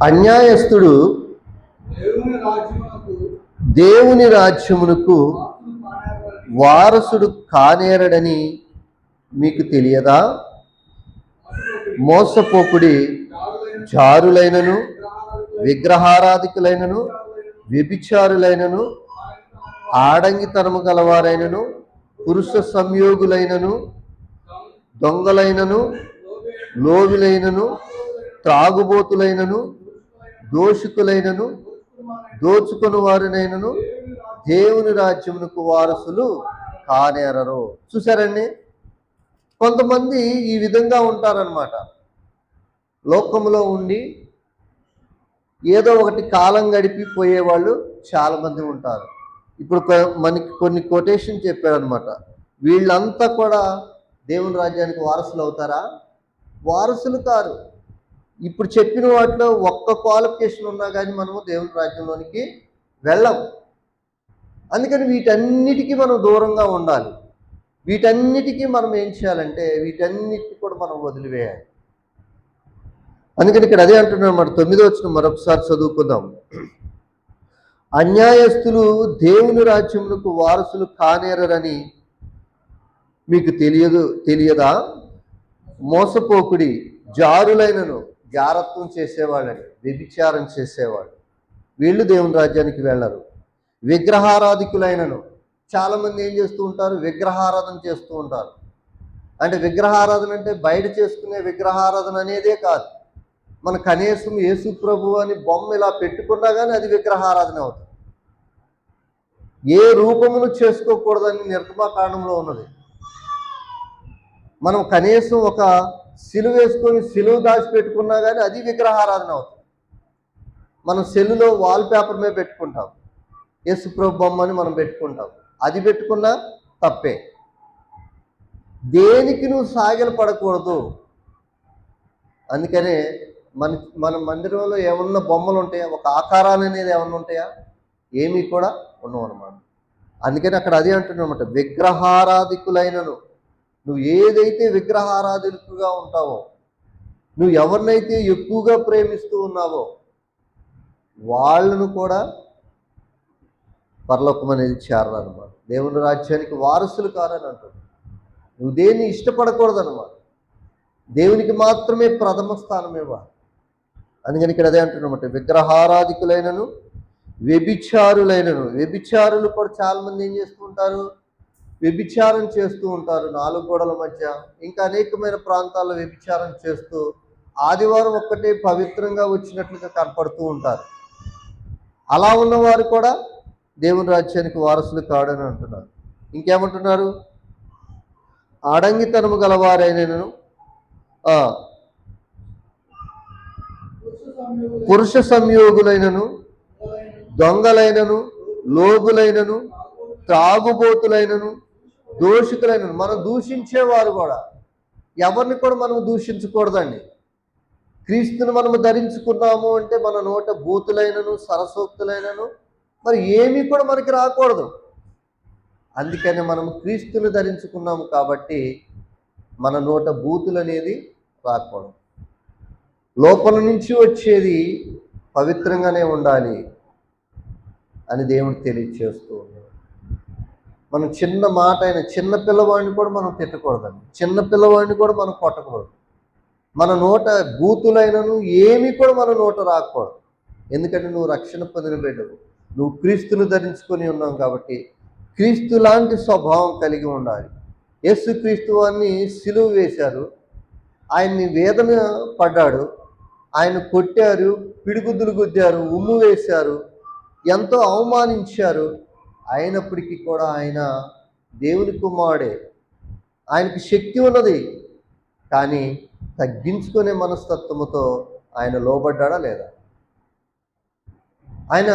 'అన్యాయస్తుడు దేవుని రాజ్యమునకు వారసుడు కానేరడని మీకు తెలియదా? మోసపోకుడి, జారులైనను విగ్రహారాధికులైనను, వ్యభిచారులైనను, ఆడంగితనము గలవారైనను, పురుష సంయోగులైనను, దొంగలైనను, లోబిలైనను, త్రాగుబోతులైనను, దోషికులైనను, దోచుకొని వారినైనను దేవుని రాజ్యమునకు వారసులు కానేరరు. చూసారండి, కొంతమంది ఈ విధంగా ఉంటారనమాట. లోకంలో ఉండి ఏదో ఒకటి కాలం గడిపి పోయేవాళ్ళు చాలామంది ఉంటారు. ఇప్పుడు మనకి కొన్ని కొటేషన్ చెప్పారనమాట. వీళ్ళంతా కూడా దేవుని రాజ్యానికి వారసులు అవుతారా? వారసులు కారు. ఇప్పుడు చెప్పిన వాటిలో ఒక్క క్వాలిఫికేషన్ ఉన్నా కానీ మనము దేవుని రాజ్యంలోనికి వెళ్ళం. అందుకని వీటన్నిటికీ మనం దూరంగా ఉండాలి. వీటన్నిటికీ మనం ఏం చేయాలంటే వీటన్నిటికీ కూడా మనం వదిలివేయాలి. అందుకని ఇక్కడ అదే అంటున్నాం అన్నమాట. 9వ వచనం మరొకసారి చదువుకుందాం. అన్యాయస్తులు దేవుని రాజ్యమునకు వారసులు కానేరని మీకు తెలియదా? మోసపోకుడి, జారులైనను, జారత్వం చేసేవాళ్ళని, వ్యభిచారం చేసేవాళ్ళు, వీళ్ళు దేవుని రాజ్యానికి వెళ్ళరు. విగ్రహారాధికులైనను, చాలామంది ఏం చేస్తూ ఉంటారు? విగ్రహారాధన చేస్తూ ఉంటారు. అంటే విగ్రహారాధన అంటే బయట చేసుకునే విగ్రహారాధన అనేదే కాదు. మన కనీసం యేసు ప్రభు అని బొమ్మ ఇలా పెట్టుకున్నా కానీ అది విగ్రహారాధన అవుతుంది. ఏ రూపమును చేసుకోకూడదని నిర్గమకాండంలో ఉన్నది. మనం కనీసం ఒక సిలువ వేసుకొని సిలువ దాచి పెట్టుకున్నా కానీ అది విగ్రహారాధన అవుతుంది. మనం సెల్లులో వాల్ పేపర్ మీద పెట్టుకుంటాం, యేసు ప్రభు బొమ్మని మనం పెట్టుకుంటాం, అది పెట్టుకున్నా తప్పే. దేనికి నువ్వు సాగిల పడకూడదు. అందుకనే మన మందిరంలో ఏమన్నా బొమ్మలు ఉంటాయా? ఒక ఆకారాలు అనేది ఏమన్నా ఉంటాయా? ఏమీ కూడా ఉండవు అన్నమాట. అందుకని అక్కడ అదే అంటున్నమాట, విగ్రహారాధికులైనను, నువ్వు ఏదైతే విగ్రహారాధికులుగా ఉంటావో, నువ్వు ఎవరినైతే ఎక్కువగా ప్రేమిస్తూ ఉన్నావో వాళ్ళను కూడా పరలోకం అనేది చేరాలన్నమాట. దేవుని రాజ్యానికి వారసులు కారని అంటాడు. నువ్వు దేన్ని ఇష్టపడకూడదన్నమాట. దేవునికి మాత్రమే ప్రథమ స్థానం ఇవ్వాలి. అందుకని ఇక్కడ అదే అంటున్నమాట, విగ్రహారాధికులైనను, వ్యభిచారులైనను. వ్యభిచారులు కూడా చాలామంది ఏం చేస్తూ ఉంటారు? వ్యభిచారం చేస్తూ ఉంటారు 4 గోడల మధ్య. ఇంకా అనేకమైన ప్రాంతాల్లో వ్యభిచారం చేస్తూ ఆదివారం ఒక్కటే పవిత్రంగా వచ్చినట్లుగా కనపడుతూ ఉంటారు. అలా ఉన్నవారు కూడా దేవుని రాజ్యానికి వారసులు కాడని అంటున్నారు. ఇంకేమంటున్నారు? ఆడంగితనము గలవారైనను, పురుష సంయోగులైనను, దొంగలైనను, లోబులైనను, త్రాగుబోతులైనను, దోషికులైనను. మనం దూషించేవారు కూడా, ఎవరిని కూడా మనం దూషించకూడదండి. క్రీస్తుని మనము ధరించుకున్నాము అంటే మన నోట బూతులైనను, సరసోక్తులైనను మరి ఏమీ కూడా మనకి రాకూడదు. అందుకని మనము క్రీస్తుని ధరించుకున్నాము కాబట్టి మన నోట బూతులు అనేది రాకూడదు. లోపల నుంచి వచ్చేది పవిత్రంగానే ఉండాలి అని దేవుడు తెలియచేస్తూ ఉన్నాడు. మనం చిన్న మాట అయిన చిన్న పిల్లవాడిని కూడా మనం తిట్టకూడదండి. చిన్న పిల్లవాడిని కూడా మనం కొట్టకూడదు. మన నోట బూతులైనను ఏమీ కూడా మన నోట రాకూడదు. ఎందుకంటే నువ్వు రక్షణ పొందిన బిడ్డవు, నువ్వు క్రీస్తుని ధరించుకొని ఉన్నావు కాబట్టి క్రీస్తు లాంటి స్వభావం కలిగి ఉండాలి. యేసు క్రీస్తు వారిని సిలువ వేశారు, ఆయన్ని వేదన పడ్డాడు, ఆయన కొట్టారు, పిడిగుద్దులు గుద్దారు, ఉమ్ము వేశారు, ఎంతో అవమానించారు. అయినప్పటికీ కూడా ఆయన దేవుని కుమారుడే, ఆయనకి శక్తి ఉన్నది. కానీ తగ్గించుకునే మనస్తత్వముతో ఆయన లోబడ్డా లేదా? ఆయన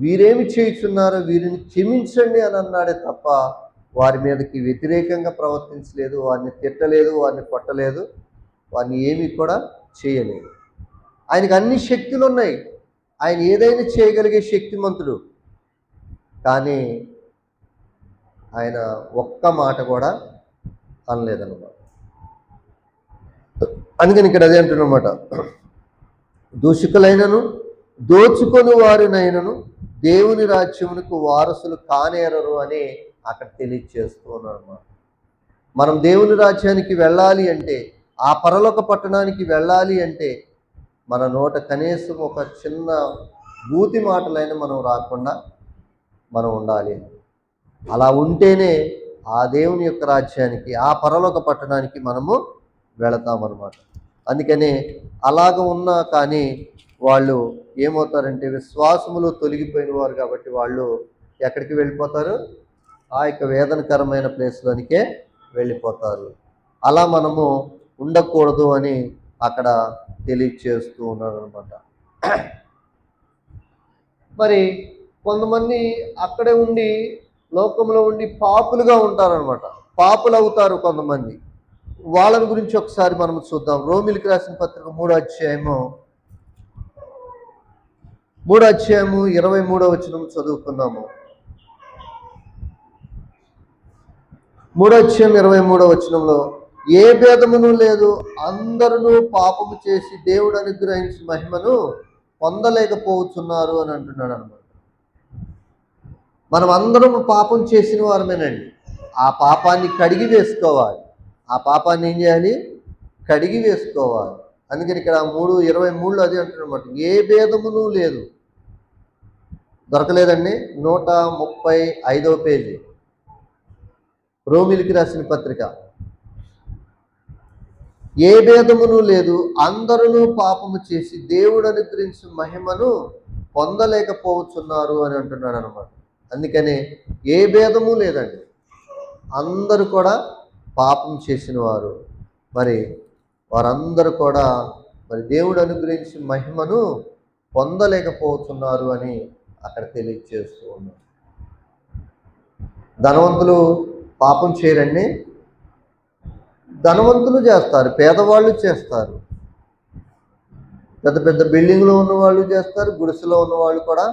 వీరేమి చేయుచున్నారో వీరిని క్షమించండి అని అన్నాడే తప్ప వారి మీదకి వ్యతిరేకంగా ప్రవర్తించలేదు, వారిని తిట్టలేదు, వారిని కొట్టలేదు, వారిని ఏమీ కూడా చేయలేదు. ఆయనకు అన్ని శక్తులు ఉన్నాయి, ఆయన ఏదైనా చేయగలిగే శక్తిమంతుడు. కానీ ఆయన ఒక్క మాట కూడా అనలేదన్నమాట. అందుకని ఇక్కడ అదే అంటున్నమాట, దూషికులైనను దోచుకొని వారినైనను దేవుని రాజ్యమునకు వారసులు కానేరరు అని అక్కడ తెలియచేస్తూ ఉన్నారు అన్నమాట. మనం దేవుని రాజ్యానికి వెళ్ళాలి అంటే, ఆ పరలోక పట్టణానికి వెళ్ళాలి అంటే మన నోట కనీసం ఒక చిన్న బూతి మాటలైన మనం రాకుండా మనం ఉండాలి. అలా ఉంటేనే ఆ దేవుని యొక్క రాజ్యానికి, ఆ పరలోక పట్టణానికి మనము వెళతామన్నమాట. అందుకని అలాగ ఉన్నా కానీ వాళ్ళు ఏమవుతారంటే విశ్వాసములో తొలగిపోయిన వారు కాబట్టి వాళ్ళు ఎక్కడికి వెళ్ళిపోతారు? ఆ యొక్క వేదనకరమైన ప్లేస్లోనికే వెళ్ళిపోతారు. అలా మనము ఉండకూడదు అని అక్కడ తెలియచేస్తూ ఉన్నారు అనమాట. మరి కొంతమంది అక్కడే ఉండి లోకంలో ఉండి పాపులుగా ఉంటారనమాట. పాపులు అవుతారు కొంతమంది. వాళ్ళని గురించి ఒకసారి మనం చూద్దాం. రోమిలికి రాసిన పత్రిక 3వ అధ్యాయము 23వ వచనం చదువుకుందాము. 3వ అధ్యాయం 23వ వచనంలో, ఏ భేదమును లేదు, అందరూ పాపము చేసి దేవుడు అనుగ్రహించి మహిమను పొందలేకపోతున్నారు అని అంటున్నాడు అనమాట. మనం అందరం పాపం చేసిన వారమేనండి. ఆ పాపాన్ని కడిగి వేసుకోవాలి. ఆ పాపాన్ని ఏం చేయాలి? కడిగి వేసుకోవాలి. అందుకని ఇక్కడ 3:23లో అదే అంటున్నమాట. ఏ భేదమును లేదు. దొరకలేదండి? 135వ పేజీ రోమిలికి రాసిన పత్రిక. ఏ భేదమును లేదు, అందరూ పాపము చేసి దేవుడు అనుగ్రహించిన మహిమను పొందలేకపోతున్నారు అని అంటున్నాడు అనమాట. అందుకని ఏ భేదము లేదండి. అందరూ కూడా పాపం చేసిన వారు. మరి వారందరూ కూడా మరి దేవుడు అనుగ్రహించిన మహిమను పొందలేకపోతున్నారు అని అక్కడ తెలియజేస్తూ ఉన్నారు. ధనవంతులు పాపం చేయరండి. ధనవంతులు చేస్తారు, పేదవాళ్ళు చేస్తారు, పెద్ద పెద్ద బిల్డింగ్లో ఉన్నవాళ్ళు చేస్తారు, గుడిసెలో ఉన్నవాళ్ళు కూడా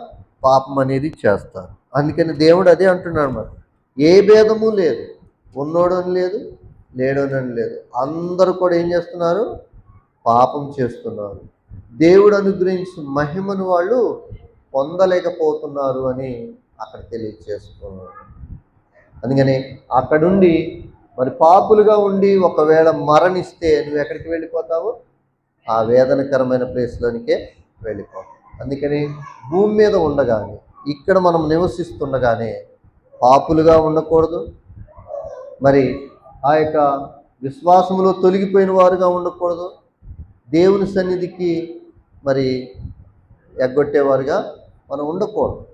పాపం అనేది చేస్తారు. అందుకని దేవుడు అదే అంటున్నాడు మరి, ఏ భేదము లేదు, ఉన్నోడని లేదు, లేడోనని లేదు, అందరూ కూడా ఏం చేస్తున్నారు? పాపం చేస్తున్నారు. దేవుడు అనుగ్రహించిన మహిమను వాళ్ళు పొందలేకపోతున్నారు అని అక్కడ తెలియజేస్తున్నారు. అందుకని అక్కడుండి మరి పాపులుగా ఉండి ఒకవేళ మరణిస్తే నువ్వు ఎక్కడికి వెళ్ళిపోతావు? ఆ వేదనకరమైన ప్లేస్లోనికే వెళ్ళిపోతావు. అందుకని భూమి మీద ఉండగానే, ఇక్కడ మనం నివసిస్తుండగానే పాపులుగా ఉండకూడదు. మరి ఆ యొక్క విశ్వాసములో తొలగిపోయిన వారుగా ఉండకూడదు. దేవుని సన్నిధికి మరి ఎగ్గొట్టేవారుగా మనం ఉండకూడదు.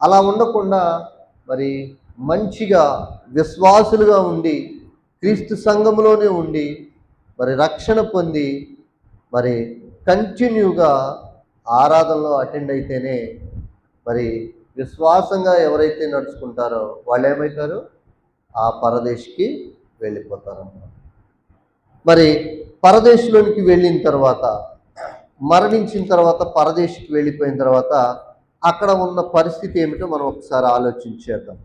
అలా ఉండకుండా మరి మంచిగా విశ్వాసులుగా ఉండి క్రీస్తు సంఘములోనే ఉండి మరి రక్షణ పొంది మరి కంటిన్యూగా ఆరాధనలో అటెండ్ అయితేనే మరి విశ్వాసంగా ఎవరైతే నడుచుకుంటారో వాళ్ళు ఏమవుతారు? ఆ పరదేశికి వెళ్ళిపోతారు. మరి పరదేశంలోనికి వెళ్ళిన తర్వాత, మరణించిన తర్వాత పరదేశికి వెళ్ళిపోయిన తర్వాత అక్కడ ఉన్న పరిస్థితి ఏమిటో మనం ఒకసారి ఆలోచించేద్దాం.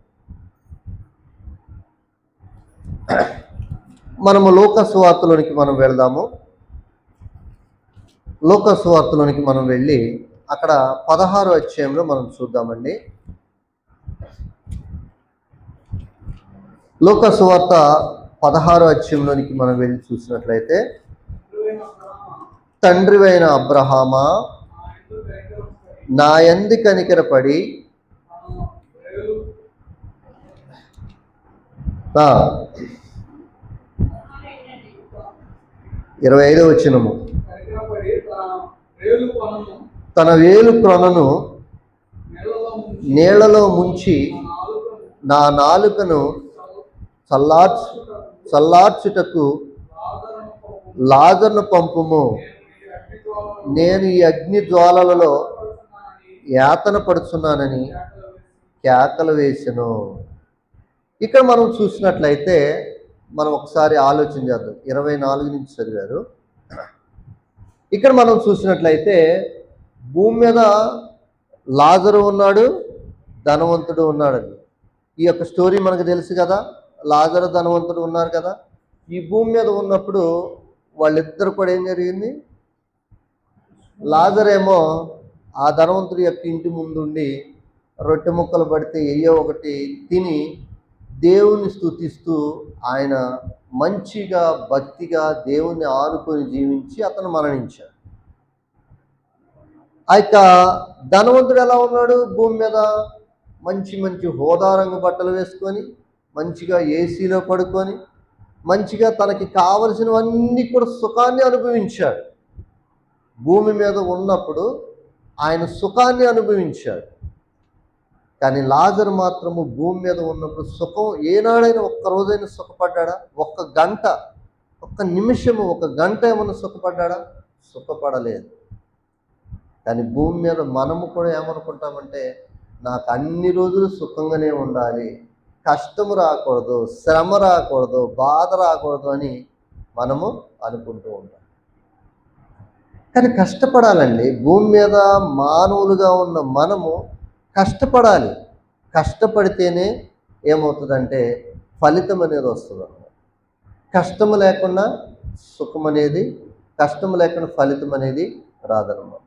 మనము లూకా సువార్తలోనికి మనం వెళ్దాము. లూకా సువార్తలోనికి మనం వెళ్ళి అక్కడ 16వ అధ్యాయంలో మనం చూద్దామండి. లూకా సువార్త 16వ అధ్యాయంలోనికి మనం వెళ్ళి చూసినట్లయితే, తండ్రివైన అబ్రహామా, నా యందు కనికరపడి 25వ వచనము, తన వేలు క్రొనను నీళ్లలో ముంచి నా నాలుకను చల్లార్చుటకు లాజరును పంపుము, నేను ఈ అగ్ని జ్వాలలలో యాతన పడుచున్నానని కేకలు వేసెను. ఇక్కడ మనం చూసినట్లయితే మనం ఒకసారి ఆలోచన చేద్దాం. 24 నుంచి చదివారు. ఇక్కడ మనం చూసినట్లయితే భూమి మీద లాజరు ఉన్నాడు, ధనవంతుడు ఉన్నాడండి. ఈ యొక్క స్టోరీ మనకు తెలుసు కదా. లాజరు ధనవంతుడు ఉన్నారు కదా. ఈ భూమి మీద ఉన్నప్పుడు వాళ్ళిద్దరు కూడా ఏం జరిగింది? లాజరేమో ఆ ధనవంతుడి యొక్క ఇంటి ముందుండి రొట్టె ముక్కలు పడితే ఏయో ఒకటి తిని దేవుని స్తుతిస్తూ ఆయన మంచిగా భక్తిగా దేవుణ్ణి ఆనుకొని జీవించి అతను మరణించాడు. ఆ యొక్క ధనవంతుడు ఎలా ఉన్నాడు? భూమి మీద మంచి మంచి హోదా రంగు బట్టలు వేసుకొని, మంచిగా ఏసీలో పడుకొని, మంచిగా తనకి కావలసినవన్నీ కూడా సుఖాన్ని అనుభవించాడు. భూమి మీద ఉన్నప్పుడు ఆయన సుఖాన్ని అనుభవించాడు. కానీ లాజరు మాత్రము భూమి మీద ఉన్నప్పుడు సుఖం ఏనాడైనా ఒక్క రోజైనా సుఖపడ్డాడా? ఒక్క గంట, ఒక్క నిమిషము, ఒక గంట ఏమన్నా సుఖపడ్డాడా? సుఖపడలేదు. కానీ భూమి మీద మనము కూడా ఏమనుకుంటామంటే, నాకు అన్ని రోజులు సుఖంగానే ఉండాలి, కష్టము రాకూడదు, శ్రమ రాకూడదు, బాధ రాకూడదు అని మనము అనుకుంటూ ఉంటాం. కానీ కష్టపడాలండి. భూమి మీద మానవులుగా ఉన్న మనము కష్టపడాలి. కష్టపడితేనే ఏమవుతుందంటే ఫలితం అనేది వస్తుంది. కష్టము లేకుండా సుఖం అనేది, కష్టము లేకుండా ఫలితం అనేది రాదన్నమాట.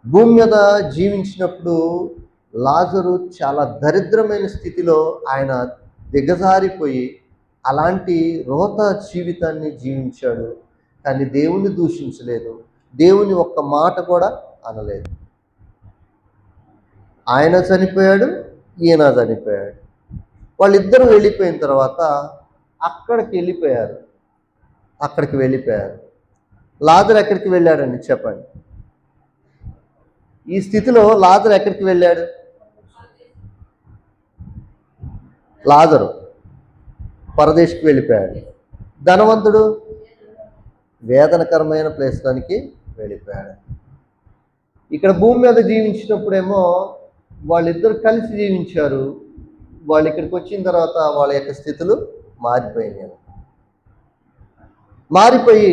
భూమి మీద జీవించినప్పుడు లాజరు చాలా దరిద్రమైన స్థితిలో ఆయన దిగజారిపోయి అలాంటి రోత జీవితాన్ని జీవించాడు. కానీ దేవుని దూషించలేదు, దేవుని ఒక్క మాట కూడా అనలేదు. ఆయన చనిపోయాడు, ఈయన చనిపోయాడు. వాళ్ళిద్దరూ వెళ్ళిపోయిన తర్వాత అక్కడికి వెళ్ళిపోయారు. లాజరు ఎక్కడికి వెళ్ళాడండి చెప్పండి? ఈ స్థితిలో లాజరు ఎక్కడికి వెళ్ళాడు? లాజరు పరదేశికి వెళ్ళిపోయాడు. ధనవంతుడు వేదనకరమైన ప్లేస్లోనికి వెళ్ళిపోయాడు. ఇక్కడ భూమి మీద జీవించినప్పుడేమో వాళ్ళిద్దరు కలిసి జీవించారు. వాళ్ళు ఇక్కడికి వచ్చిన తర్వాత వాళ్ళ యొక్క స్థితులు మారిపోయి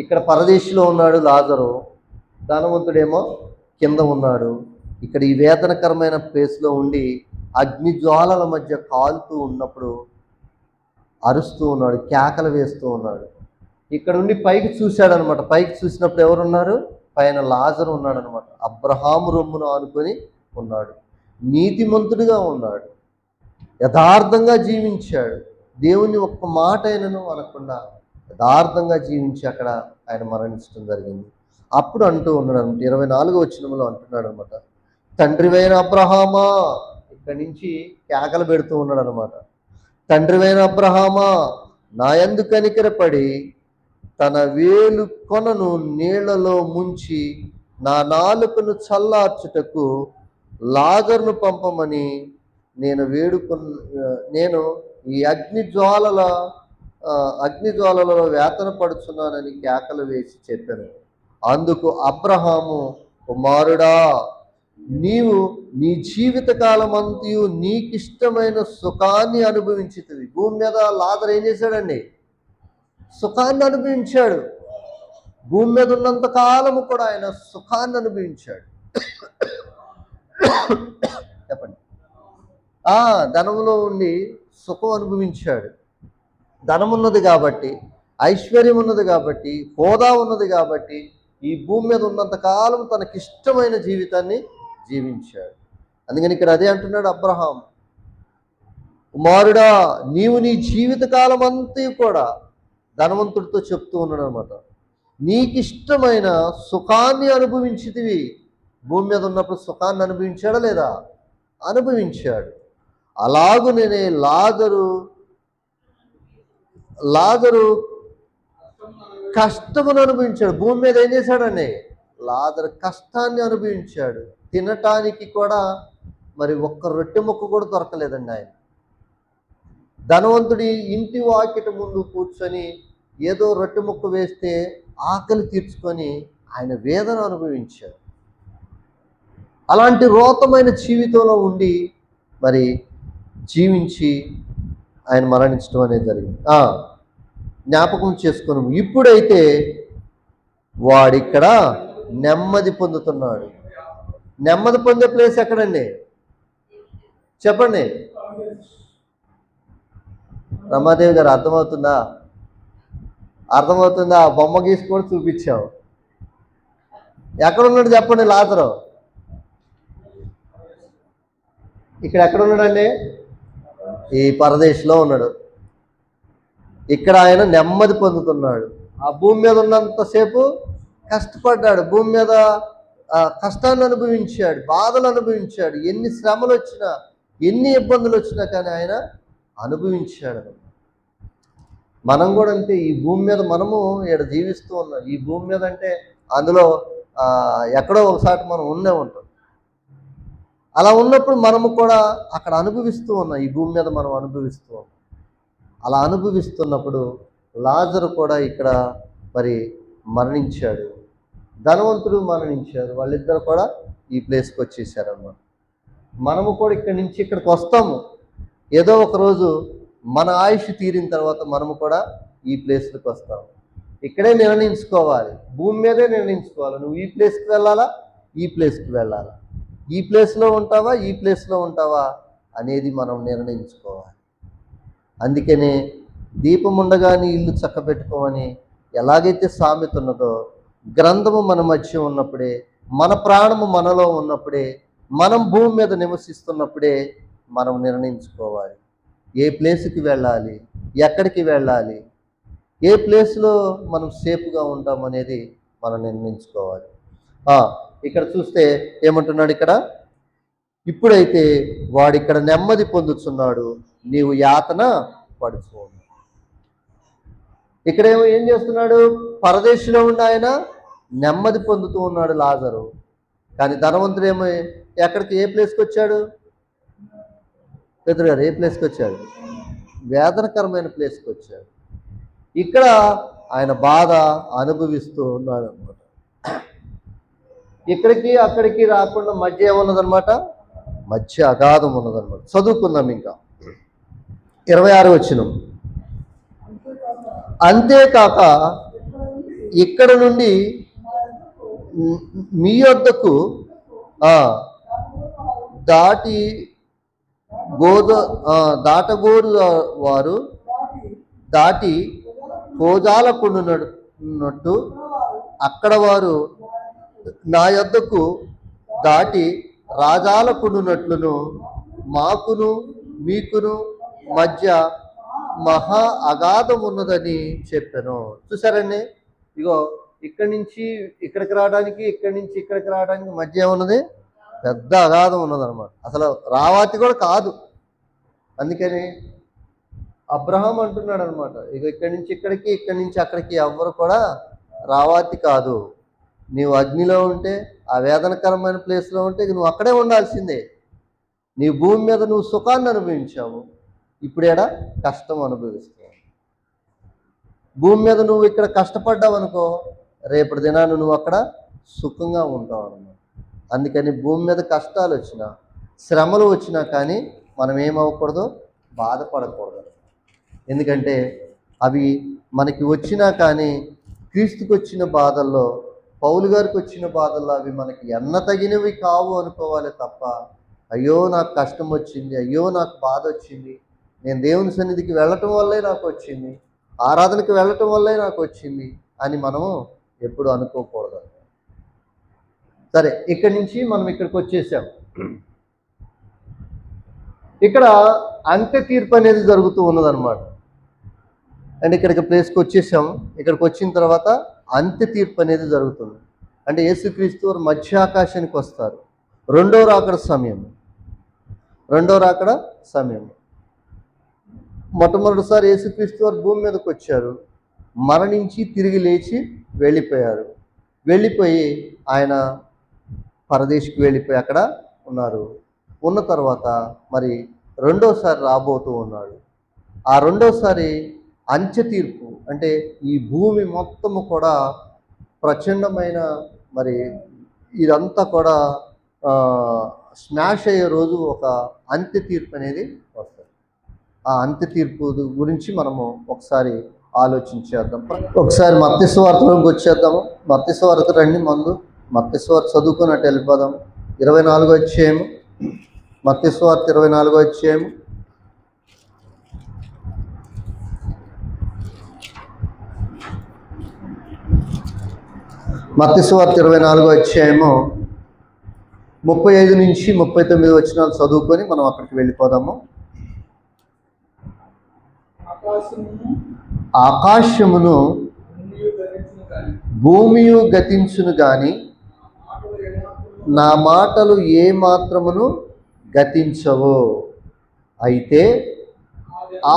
ఇక్కడ పరదేశంలో ఉన్నాడు లాజరు, ధనవంతుడేమో కింద ఉన్నాడు. ఇక్కడ ఈ వేదనకరమైన ప్లేస్లో ఉండి అగ్ని జ్వాలల మధ్య కాలుతూ ఉన్నప్పుడు అరుస్తూ ఉన్నాడు, కేకలు వేస్తూ ఉన్నాడు. ఇక్కడ ఉండి పైకి చూశాడనమాట. పైకి చూసినప్పుడు ఎవరున్నారు? పైన లాజరు ఉన్నాడు అనమాట. అబ్రహాము రొమ్మును ఆనుకొని ఉన్నాడు. నీతిమంతుడిగా ఉన్నాడు, యథార్థంగా జీవించాడు. దేవుని ఒక్క మాట అయినను అనకుండా యథార్థంగా జీవించి అక్కడ ఆయన మరణించడం జరిగింది. అప్పుడు అంటూ ఉన్నాడు, 24వ వచనంలో అంటున్నాడు అనమాట, తండ్రివైన అబ్రహామా, ఇక్కడి నుంచి కేకలు పెడుతూ ఉన్నాడు అనమాట. తండ్రివైన అబ్రహామా, నా యందు కనికరపడి తన వేలు కొనను నీళ్లలో ముంచి నా నాలుకను చల్లార్చుటకు లాజరును పంపమని నేను ఈ అగ్ని జ్వాలలో వేతన పడుచున్నానని కేకలు వేసి చెప్పాను. అందుకు అబ్రహాము, కుమారుడా, నీవు నీ జీవితకాలం అంతయు నీకిష్టమైన సుఖాన్ని అనుభవించుతుంది. భూమి మీద లాజరు ఏం చేశాడండి? సుఖాన్ని అనుభవించాడు. భూమి మీద ఉన్నంత కాలము కూడా ఆయన సుఖాన్ని అనుభవించాడు. చెప్పండి. ధనంలో ఉండి సుఖం అనుభవించాడు. ధనం ఉన్నది కాబట్టి, ఐశ్వర్యం ఉన్నది కాబట్టి, హోదా ఉన్నది కాబట్టి ఈ భూమి మీద ఉన్నంత కాలం తనకిష్టమైన జీవితాన్ని జీవించాడు. అందుకని ఇక్కడ అదే అంటున్నాడు అబ్రహాం, కుమారుడా, నీవు నీ జీవితకాలం అంతా కూడా ధనవంతుడితో చెప్తూ ఉన్నాడు అనమాట, నీకిష్టమైన సుఖాన్ని అనుభవించితివి. భూమి మీద ఉన్నప్పుడు సుఖాన్ని అనుభవించాడా లేదా? అనుభవించాడు. అలాగునే లాజరు కష్టమును అనుభవించాడు. భూమి మీద ఏం చేశాడండి? లాజరు కష్టాన్ని అనుభవించాడు. తినటానికి కూడా మరి ఒక్క రొట్టె ముక్క కూడా దొరకలేదండి ఆయన. ధనవంతుడి ఇంటి వాకిట ముందు కూర్చొని ఏదో రొట్టె ముక్క వేస్తే ఆకలి తీర్చుకొని ఆయన వేదన అనుభవించాడు. అలాంటి రోతమైన జీవితంలో ఉండి మరి జీవించి ఆయన మరణించడం అనేది జరిగింది. జ్ఞాపకం చేసుకున్నాము. ఇప్పుడైతే వాడిక్కడ నెమ్మది పొందుతున్నాడు. నెమ్మది పొందే ప్లేస్ ఎక్కడండి చెప్పండి? రమాదేవి గారు, అర్థమవుతుందా? బొమ్మ గీసి కూడా చూపించావు. ఎక్కడున్నాడు చెప్పండి లాజరు? ఇక్కడ ఎక్కడున్నాడండి? ఈ పరదేశంలో ఉన్నాడు. ఇక్కడ ఆయన నెమ్మది పొందుతున్నాడు. ఆ భూమి మీద ఉన్నంతసేపు కష్టపడ్డాడు, భూమి మీద కష్టాన్ని అనుభవించాడు, బాధలు అనుభవించాడు, ఎన్ని శ్రమలు వచ్చినా ఎన్ని ఇబ్బందులు వచ్చినా కానీ ఆయన అనుభవించాడు. మనం కూడా అంతే, ఈ భూమి మీద మనము ఇక్కడ జీవిస్తూ ఉన్నాం. ఈ భూమి మీద అంటే అందులో ఎక్కడో ఒకసారి మనం ఉండే ఉంటాం. అలా ఉన్నప్పుడు మనము కూడా అక్కడ అనుభవిస్తూ ఉన్నాం, ఈ భూమి మీద మనం అనుభవిస్తూ ఉన్నాం. అలా అనుభవిస్తున్నప్పుడు లాజరు కూడా ఇక్కడ మరి మరణించాడు, ధనవంతుడు మరణించారు. వాళ్ళిద్దరు కూడా ఈ ప్లేస్కి వచ్చేసారన్నమాట. మనము కూడా ఇక్కడి నుంచి ఇక్కడికి వస్తాము. ఏదో ఒక రోజు మన ఆయుష్ తీరిన తర్వాత మనము కూడా ఈ ప్లేస్కి వస్తాము. ఇక్కడే నిర్ణయించుకోవాలి, భూమి మీదే నిర్ణయించుకోవాలి. నువ్వు ఈ ప్లేస్కి వెళ్ళాలా, ఈ ప్లేస్కి వెళ్ళాలా, ఈ ప్లేస్లో ఉంటావా, ఈ ప్లేస్లో ఉంటావా అనేది మనం నిర్ణయించుకోవాలి. అందుకనే దీపం ఉండగానే ఇల్లు చక్కబెట్టుకోమని ఎలాగైతే సామెత ఉన్నదో, గ్రంథము మన మధ్య ఉన్నప్పుడే, మన ప్రాణము మనలో ఉన్నప్పుడే, మనం భూమి మీద నివసిస్తున్నప్పుడే మనం నిర్ణయించుకోవాలి ఏ ప్లేస్కి వెళ్ళాలి, ఎక్కడికి వెళ్ళాలి, ఏ ప్లేస్లో మనం సేఫ్గా ఉంటాం అనేది మనం నిర్ణయించుకోవాలి. ఇక్కడ చూస్తే ఏమంటున్నాడు, ఇక్కడ ఇప్పుడైతే వాడిక్కడ నెమ్మది పొందుతున్నాడు, నీవు యాతన పడుతూ. ఇక్కడేమో ఏం చేస్తున్నాడు, పరదేశంలో ఉండి ఆయన నెమ్మది పొందుతూ ఉన్నాడు లాజరు. కానీ ధనవంతుడేమో ఎక్కడికి, ఏ ప్లేస్కి వచ్చాడు, పెద్దరు గారు ఏ ప్లేస్కి వచ్చాడు, వేదనకరమైన ప్లేస్కి వచ్చాడు. ఇక్కడ ఆయన బాధ అనుభవిస్తూ ఉన్నాడు అనమాట. ఇక్కడికి అక్కడికి రాకుండా మధ్య ఏమున్నదనమాట, మధ్య అగాధం ఉన్నదనమాట. చదువుకుందాం ఇంకా 26 వచనం. అంతేకాక ఇక్కడ నుండి మీ యొద్దకు దాటగోరు వారు దాటి కోజాలకుండునట్టు అక్కడ వారు నా యొద్దకు దాటి రాజాలకుండునట్లును మాకును మీకును మధ్య మహా అగాధం ఉన్నదని చెప్పాను. చూసారండి, ఇగో ఇక్కడి నుంచి ఇక్కడికి రావడానికి, ఇక్కడి నుంచి ఇక్కడికి రావడానికి మధ్య ఏమున్నది, పెద్ద అగాధం ఉన్నదన్నమాట. అసలు రావాతి కూడా కాదు. అందుకని అబ్రహాం అంటున్నాడు అనమాట, ఇక ఇక్కడి నుంచి ఇక్కడికి, ఇక్కడి నుంచి అక్కడికి ఎవ్వరు కూడా రావాతి కాదు. నీవు అగ్నిలో ఉంటే, ఆ వేదనకరమైన ప్లేస్లో ఉంటే నువ్వు అక్కడే ఉండాల్సిందే. నీ భూమి మీద నువ్వు సుఖాన్ని అనుభవించావు, ఇప్పుడేడా కష్టం అనుభవిస్తావు. భూమి మీద నువ్వు ఇక్కడ కష్టపడ్డావు అనుకో, రేపటి దినాన్ని నువ్వు అక్కడ సుఖంగా ఉంటావు అన్నమాట. అందుకని భూమి మీద కష్టాలు వచ్చినా, శ్రమలు వచ్చినా కానీ మనం ఏమవ్వకూడదు, బాధపడకూడదు. ఎందుకంటే అవి మనకి వచ్చినా కానీ క్రీస్తుకు వచ్చిన బాధల్లో, పౌలు గారికి వచ్చిన బాధల్లో అవి మనకి ఎన్న తగినవి కావు అనుకోవాలి తప్ప, అయ్యో నాకు కష్టం వచ్చింది, అయ్యో నాకు బాధ వచ్చింది, నేను దేవుని సన్నిధికి వెళ్ళటం వల్లే నాకు వచ్చింది, ఆరాధనకి వెళ్ళటం వల్లే నాకు వచ్చింది అని మనము ఎప్పుడు అనుకోకూడదు. సరే, ఇక్కడి నుంచి మనం ఇక్కడికి వచ్చేసాం. ఇక్కడ అంత్య తీర్పు అనేది జరుగుతూ ఉన్నదన్నమాట. అండ్ ఇక్కడికి ప్లేస్కి వచ్చేసాం. ఇక్కడికి వచ్చిన తర్వాత అంత్య తీర్పు అనేది జరుగుతుంది. అంటే యేసుక్రీస్తు వారు మధ్యాకాశానికి వస్తారు. రెండో రాకడ సమయం. మొట్టమొదటిసారి యేసుక్రీస్తు వారు భూమి మీదకి వచ్చారు, మరణించి తిరిగి లేచి వెళ్ళిపోయి ఆయన పరదేశికి వెళ్ళిపోయి అక్కడ ఉన్నారు. ఉన్న తర్వాత మరి రెండోసారి రాబోతూ ఉన్నాడు. ఆ రెండోసారి అంత్య తీర్పు అంటే ఈ భూమి మొత్తము కూడా ప్రచండమైన మరి ఇదంతా కూడా స్మాష్ అయ్యే రోజు ఒక అంత్య తీర్పు అనేది వస్తుంది. ఆ అంత్య తీర్పు గురించి మనము ఒకసారి ఆలోచించేద్దాం. ఒకసారి మత్తయి సువార్తలోకి వచ్చేద్దాము. మత్తయి సువార్త రండి. మత్తయి సువార్త చదువుకున్నట్టు వెళ్ళిపోదాం. 24వ అధ్యాయము, మత్తయి సువార్త 24వ అధ్యాయము. మత్తయి సువార్త 24వ అధ్యాయము 35 నుంచి 39 వచనాలు చదువుకొని మనం అక్కడికి వెళ్ళిపోదాము. ఆకాశమును భూమియు గతించును గాని నా మాటలు ఏ మాత్రమును గతించవు. అయితే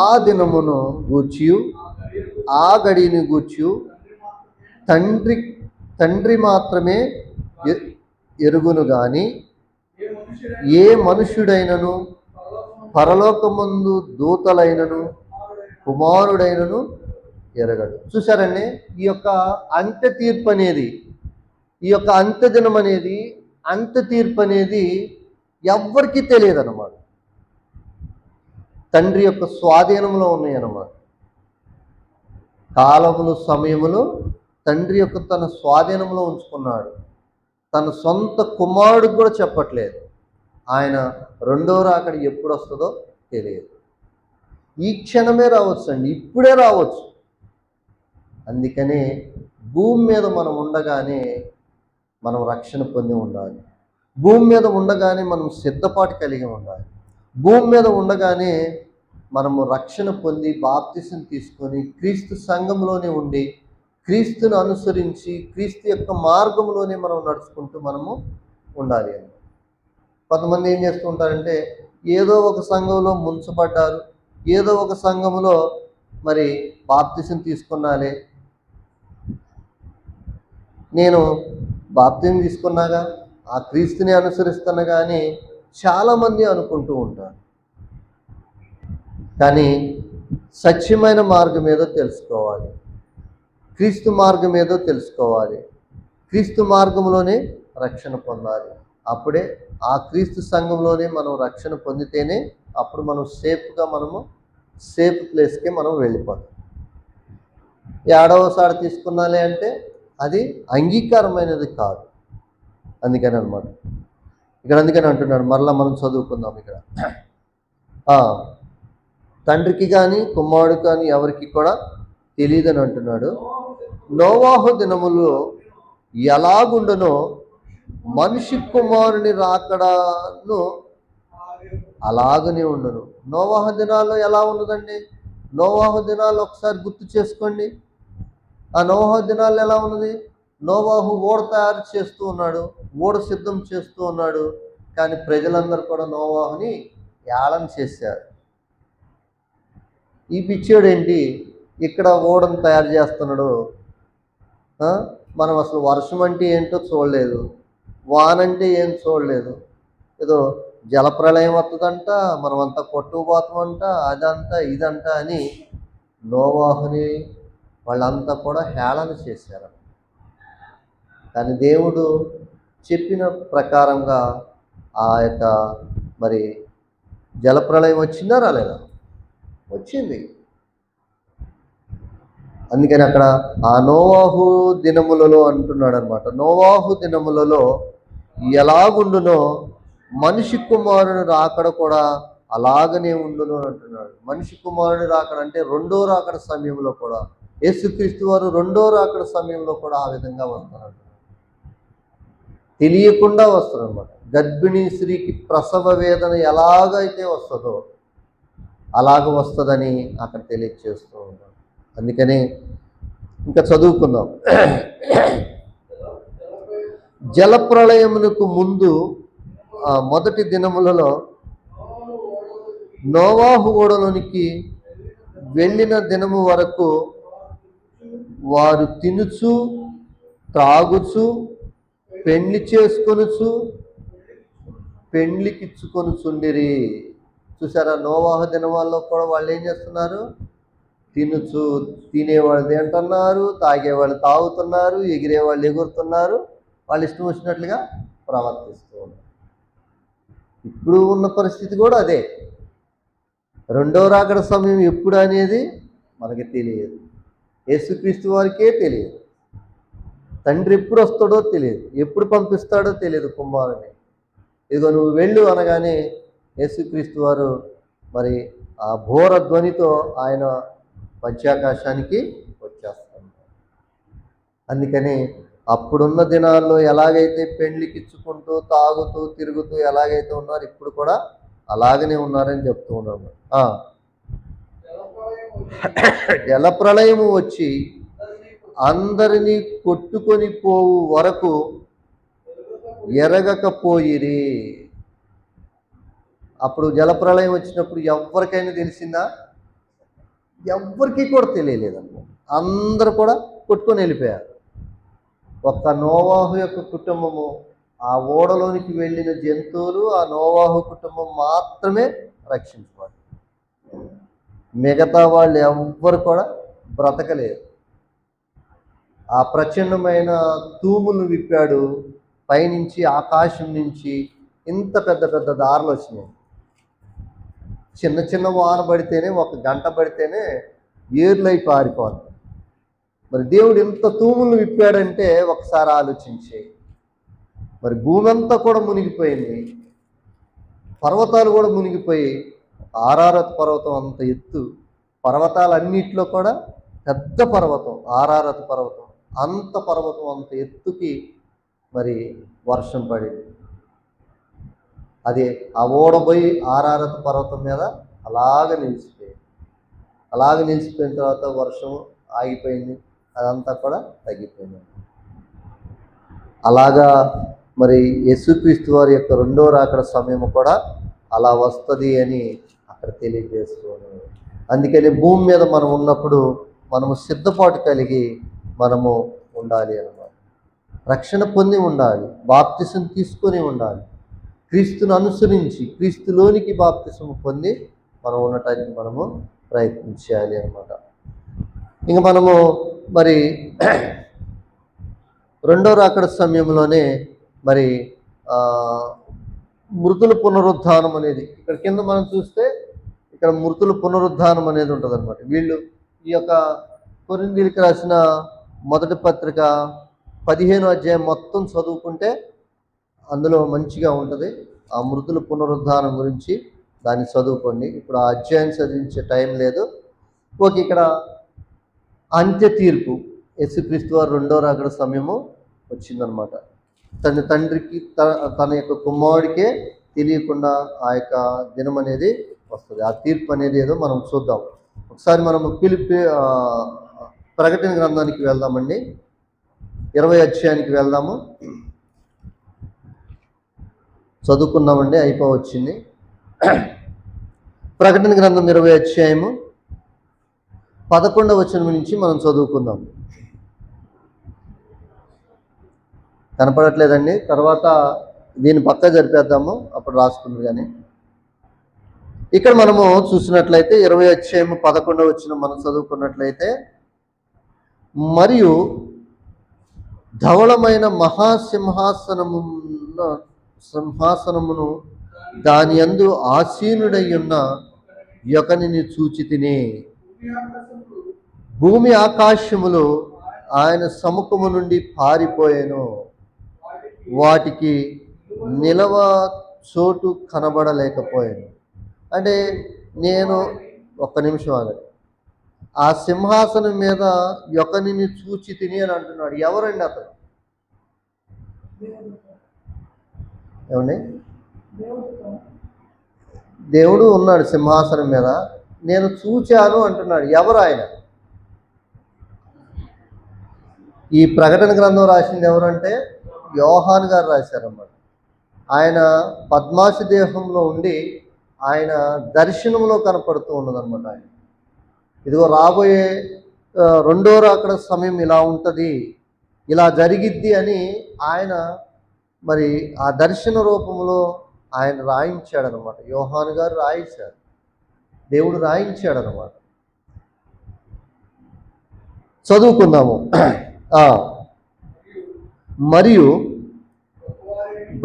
ఆ దినమును గూర్చియు ఆ గడిని గూర్చియు తండ్రి మాత్రమే ఎరుగును గాని ఏ మనుష్యుడైనను పరలోకమందు దూతలైనను కుమారుడైనను ఎరగడు. చూసారండి, ఈ యొక్క అంత్య తీర్పు అనేది, ఈ యొక్క అంత్య దినం అనేది, అంత్య తీర్పు అనేది ఎవ్వరికీ తెలియదు అన్నమాట. తండ్రి యొక్క స్వాధీనంలో ఉన్నాయి అన్నమాట. కాలములు సమయములు తండ్రి యొక్క తన స్వాధీనంలో ఉంచుకున్నాడు. తన సొంత కుమారుడికి కూడా చెప్పట్లేదు. ఆయన రెండో రాకడ ఎప్పుడు వస్తుందో తెలియదు. ఈ క్షణమే రావచ్చు అండి, ఇప్పుడే రావచ్చు. అందుకనే భూమి మీద మనం ఉండగానే మనం రక్షణ పొంది ఉండాలి. భూమి మీద ఉండగానే మనం సిద్ధపాటు కలిగి ఉండాలి. భూమి మీద ఉండగానే మనము రక్షణ పొంది బాప్తిసం తీసుకొని క్రీస్తు సంఘంలోనే ఉండి క్రీస్తును అనుసరించి క్రీస్తు యొక్క మార్గంలోనే మనం నడుచుకుంటూ మనము ఉండాలి అని. కొంతమంది ఏం చేస్తూ ఉంటారంటే, ఏదో ఒక సంఘంలో ముంచబడ్డారు, ఏదో ఒక సంఘంలో మరి బాప్తిసం తీసుకున్నాలే, నేను బాప్తిసం తీసుకున్నాగా ఆ క్రీస్తుని అనుసరిస్తున్నా కానీ చాలామంది అనుకుంటూ ఉంటారు. కానీ సత్యమైన మార్గం ఏదో తెలుసుకోవాలి, క్రీస్తు మార్గం ఏదో తెలుసుకోవాలి, క్రీస్తు మార్గంలోనే రక్షణ పొందాలి. అప్పుడే ఆ క్రీస్తు సంఘంలోనే మనం రక్షణ పొందితేనే అప్పుడు మనం సేఫ్ ప్లేస్కి మనం వెళ్ళిపోతాం. ఏడవసారి తీసుకున్నాలే అంటే అది అంగీకారమైనది కాదు. అందుకని అనమాట అందుకని అంటున్నాడు. మరలా మనం చదువుకుందాం ఇక్కడ. తండ్రికి కానీ కుమారుడు కానీ ఎవరికి కూడా తెలియదని అంటున్నాడు. నోవాహు దినములు ఎలాగుండునో మనిషి కుమారుని రాకడను అలాగనే ఉండును. నోవాహు దినాల్లో ఎలా ఉన్నదండి? నోవాహు దినాలు ఒకసారి గుర్తు చేసుకోండి. ఆ నోవాహు దినాల్లో ఎలా ఉన్నది? నోవాహు ఓడ తయారు చేస్తూ ఉన్నాడు, ఓడ సిద్ధం చేస్తూ ఉన్నాడు. కానీ ప్రజలందరూ కూడా నోవాహుని ఏళన చేశారు. ఈ పిచ్చోడు ఏంటి ఇక్కడ ఓడను తయారు చేస్తున్నాడు? మనం అసలు వర్షం అంటే ఏంటో చూడలేదు, వానంటే ఏం చూడలేదు, ఏదో జలప్రలయం వస్తుందంట, మనమంతా కొట్టుకుపోతామంట, అదంతా ఇదంతా అని నోవాహుని వాళ్ళంతా కూడా హేళన చేశారు. కానీ దేవుడు చెప్పిన ప్రకారంగా ఆ యొక్క మరి జలప్రలయం వచ్చిందా రాలేదా? వచ్చింది. అందుకని అక్కడ ఆ నోవాహు దినములలో అంటున్నాడు అనమాట. నోవాహు దినములలో ఎలాగుండునో మనిషి కుమారుని రాకడ కూడా అలాగనే ఉండును అంటున్నాడు. మనిషి కుమారుని రాకడ అంటే రెండో రాకడ సమయంలో కూడా, యేసుక్రీస్తు వారు రెండో రాకడ సమయంలో కూడా ఆ విధంగా వస్తున్నారు. తెలియకుండా వస్తారు అనమాట. గర్భిణీ స్త్రీకి ప్రసవ వేదన ఎలాగైతే వస్తుందో అలాగ వస్తుందని అక్కడ తెలియజేస్తూ ఉన్నాడు. అందుకని ఇంకా చదువుకుందాం. జలప్రళయమునకు ముందు మొదటి దినములలో నోవాహు ఓడలోనికి వెళ్ళిన దినము వరకు వారు తినుచు త్రాగుచు పెండ్లి చేసుకొనుచు పెండ్లికిచ్చుకొనుచుండిరి. చూసారా? నోవాహు దినమాల్లో కూడా వాళ్ళు ఏం చేస్తున్నారు? తినుచు, తినేవాళ్ళు తింటున్నారు, తాగేవాళ్ళు తాగుతున్నారు, ఎగిరేవాళ్ళు ఎగురుతున్నారు, వాళ్ళు ఇష్టం వచ్చినట్లుగా ప్రవర్తిస్తూ ఉన్నారు. ఇప్పుడు ఉన్న పరిస్థితి కూడా అదే. రెండో రాకడ సమయం ఎప్పుడు అనేది మనకి తెలియదు. యేసుక్రీస్తు వారికే తెలియదు. తండ్రి ఎప్పుడు వస్తాడో తెలియదు, ఎప్పుడు పంపిస్తాడో తెలియదు కుమారుని. ఇదిగో నువ్వు వెళ్ళు అనగానే యేసుక్రీస్తు వారు మరి ఆ ఘోర ధ్వనితో ఆయన మధ్యాకాశానికి వచ్చేస్తాడు. అందుకని అప్పుడున్న దినాల్లో ఎలాగైతే పెండ్లికిచ్చుకుంటూ తాగుతూ తిరుగుతూ ఎలాగైతే ఉన్నారు, ఇప్పుడు కూడా అలాగనే ఉన్నారని చెప్తూ ఉన్నాము. జలప్రళయము వచ్చి అందరినీ కొట్టుకొని పోవు వరకు ఎరగకపోయిరి. అప్పుడు జలప్రళయం వచ్చినప్పుడు ఎవరికైనా తెలిసిందా? ఎవ్వరికీ కూడా తెలియలేదన్నమాట. అందరూ కూడా కొట్టుకొని వెళ్ళిపోయారు. ఒక్క నోవాహు యొక్క కుటుంబము, ఆ ఓడలోనికి వెళ్ళిన జంతువులు, ఆ నోవాహు కుటుంబం మాత్రమే రక్షించబడ్డారు. మిగతా వాళ్ళు ఎవ్వరు కూడా బ్రతకలేదు. ఆ ప్రచండమైన తూములు విప్పాడు. పైనుంచి ఆకాశం నుంచి ఇంత పెద్ద పెద్ద దారులు వచ్చినాయి. చిన్న చిన్న వాన పడితేనే, ఒక గంట పడితేనే ఏర్లై పారిపోతుంది. మరి దేవుడు ఇంత తూములు విప్పాడంటే ఒకసారి ఆలోచించే. మరి భూమి అంతా కూడా మునిగిపోయింది, పర్వతాలు కూడా మునిగిపోయి, ఆరారత్ పర్వతం అంత ఎత్తు, పర్వతాలన్నిట్లో కూడా పెద్ద పర్వతం ఆరారత్ పర్వతం, అంత పర్వతం అంత ఎత్తుకి మరి వర్షం పడింది. అది ఆ ఓడబోయి ఆరారత్ పర్వతం మీద అలాగ నిలిచిపోయిన తర్వాత వర్షం ఆగిపోయింది, అదంతా కూడా తగ్గిపోయింది. అలాగా మరి యేసుక్రీస్తు వారి యొక్క రెండో రాకడ సమయం కూడా అలా వస్తుంది అని అక్కడ తెలియజేస్తున్నాను. అందుకని భూమి మీద మనం ఉన్నప్పుడు మనము సిద్ధపాటు కలిగి మనము ఉండాలి అన్నమాట. రక్షణ పొంది ఉండాలి, బాప్తిసం తీసుకొని ఉండాలి, క్రీస్తును అనుసరించి క్రీస్తులోనికి బాప్తిసం పొంది మనం ఉండటానికి మనము ప్రయత్నించాలి అన్నమాట. ఇంక మనము మరి రెండో రాకడ సమయంలోనే మరి మృతుల పునరుద్ధానం అనేది ఇక్కడ కింద మనం చూస్తే ఇక్కడ మృతుల పునరుద్ధానం అనేది ఉంటుంది అనమాట. వీళ్ళు ఈ యొక్క కొరింథీయులకు రాసిన మొదటి పత్రిక 15వ అధ్యాయం మొత్తం చదువుకుంటే అందులో మంచిగా ఉంటుంది. ఆ మృతుల పునరుద్ధానం గురించి దాన్ని చదువుకోండి. ఇప్పుడు ఆ అధ్యాయం చదివించే టైం లేదు. ఓకే, ఇక్కడ అంత్య తీర్పు, యేసుక్రీస్తు వారు రెండో రాకడ సమయము వచ్చిందనమాట. తన తండ్రికి తన యొక్క కుమారుడికే తెలియకుండా ఆ యొక్క దినం అనేది వస్తుంది. ఆ తీర్పు అనేది ఏదో మనం చూద్దాం. ఒకసారి మనము ప్రకటన గ్రంథానికి వెళ్దామండి. 20వ అధ్యాయానికి వెళ్దాము. చదువుకున్నామండి, అయిపోవచ్చింది. ప్రకటన గ్రంథం 20వ అధ్యాయము 11వ వచనం నుంచి మనం చదువుకుందాం. కనపడట్లేదండి, తర్వాత దీన్ని పక్క జరిపేద్దాము, అప్పుడు రాసుకుంది. కానీ ఇక్కడ మనము చూసినట్లయితే 20వ అధ్యాయము 11వ వచనం మనం చదువుకున్నట్లయితే, మరియు ధవళమైన సింహాసనమును దాని యందు ఆసీనుడై ఉన్న యొకనిని చూచి తిని, భూమి ఆకాశములు ఆయన సముఖము నుండి పారిపోయాను, వాటికి నిలవ చోటు కనబడలేకపోయాను. అంటే నేను ఒక్క నిమిషం ఆగండి. ఆ సింహాసనం మీద యొకనిని చూచి తిని అని అంటున్నాడు. ఎవరండి అతను? ఏమండి? దేవుడు ఉన్నాడు సింహాసనం మీద, నేను చూచాను అంటున్నాడు. ఎవరు ఆయన? ఈ ప్రకటన గ్రంథం రాసింది ఎవరంటే యోహాను గారు రాశారన్నమాట. ఆయన పద్మాసి దేహంలో ఉండి ఆయన దర్శనంలో కనపడుతూ ఉన్నదన్నమాట. ఆయన ఇదిగో రాబోయే రెండో రాకడ సమయం ఇలా ఉంటుంది, ఇలా జరిగిద్ది అని ఆయన మరి ఆ దర్శన రూపంలో ఆయన రాయించాడనమాట. యోహాను గారు రాయించాడు, దేవుడు రాయించాడనమాట. చదువుకుందాము. మరియు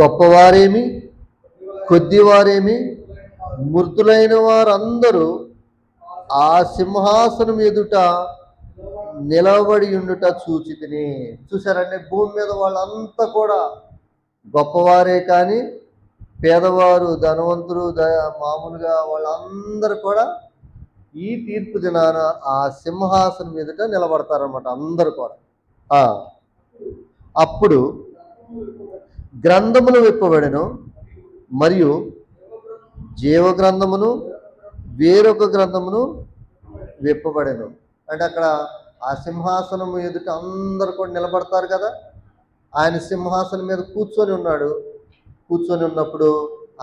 గొప్పవారేమి కొద్దివారేమి మృతులైన వారందరూ ఆ సింహాసనం ఎదుట నిలబడి ఉండుట చూచి తిని. చూసారంటే భూమి మీద వాళ్ళంతా కూడా గొప్పవారే కానీ పేదవారు, ధనవంతులు, మామూలుగా వాళ్ళందరూ కూడా ఈ తీర్పు దినాన ఆ సింహాసనం ఎదుట నిలబడతారన్నమాట. అందరూ కూడా అప్పుడు గ్రంథములు విప్పబడెను, మరియు జీవ గ్రంథమును వేరొక గ్రంథమును విప్పబడెను. అంటే అక్కడ ఆ సింహాసనం ఎదుట అందరు కూడా నిలబడతారు కదా. ఆయన సింహాసనం మీద కూర్చొని ఉన్నాడు. కూర్చొని ఉన్నప్పుడు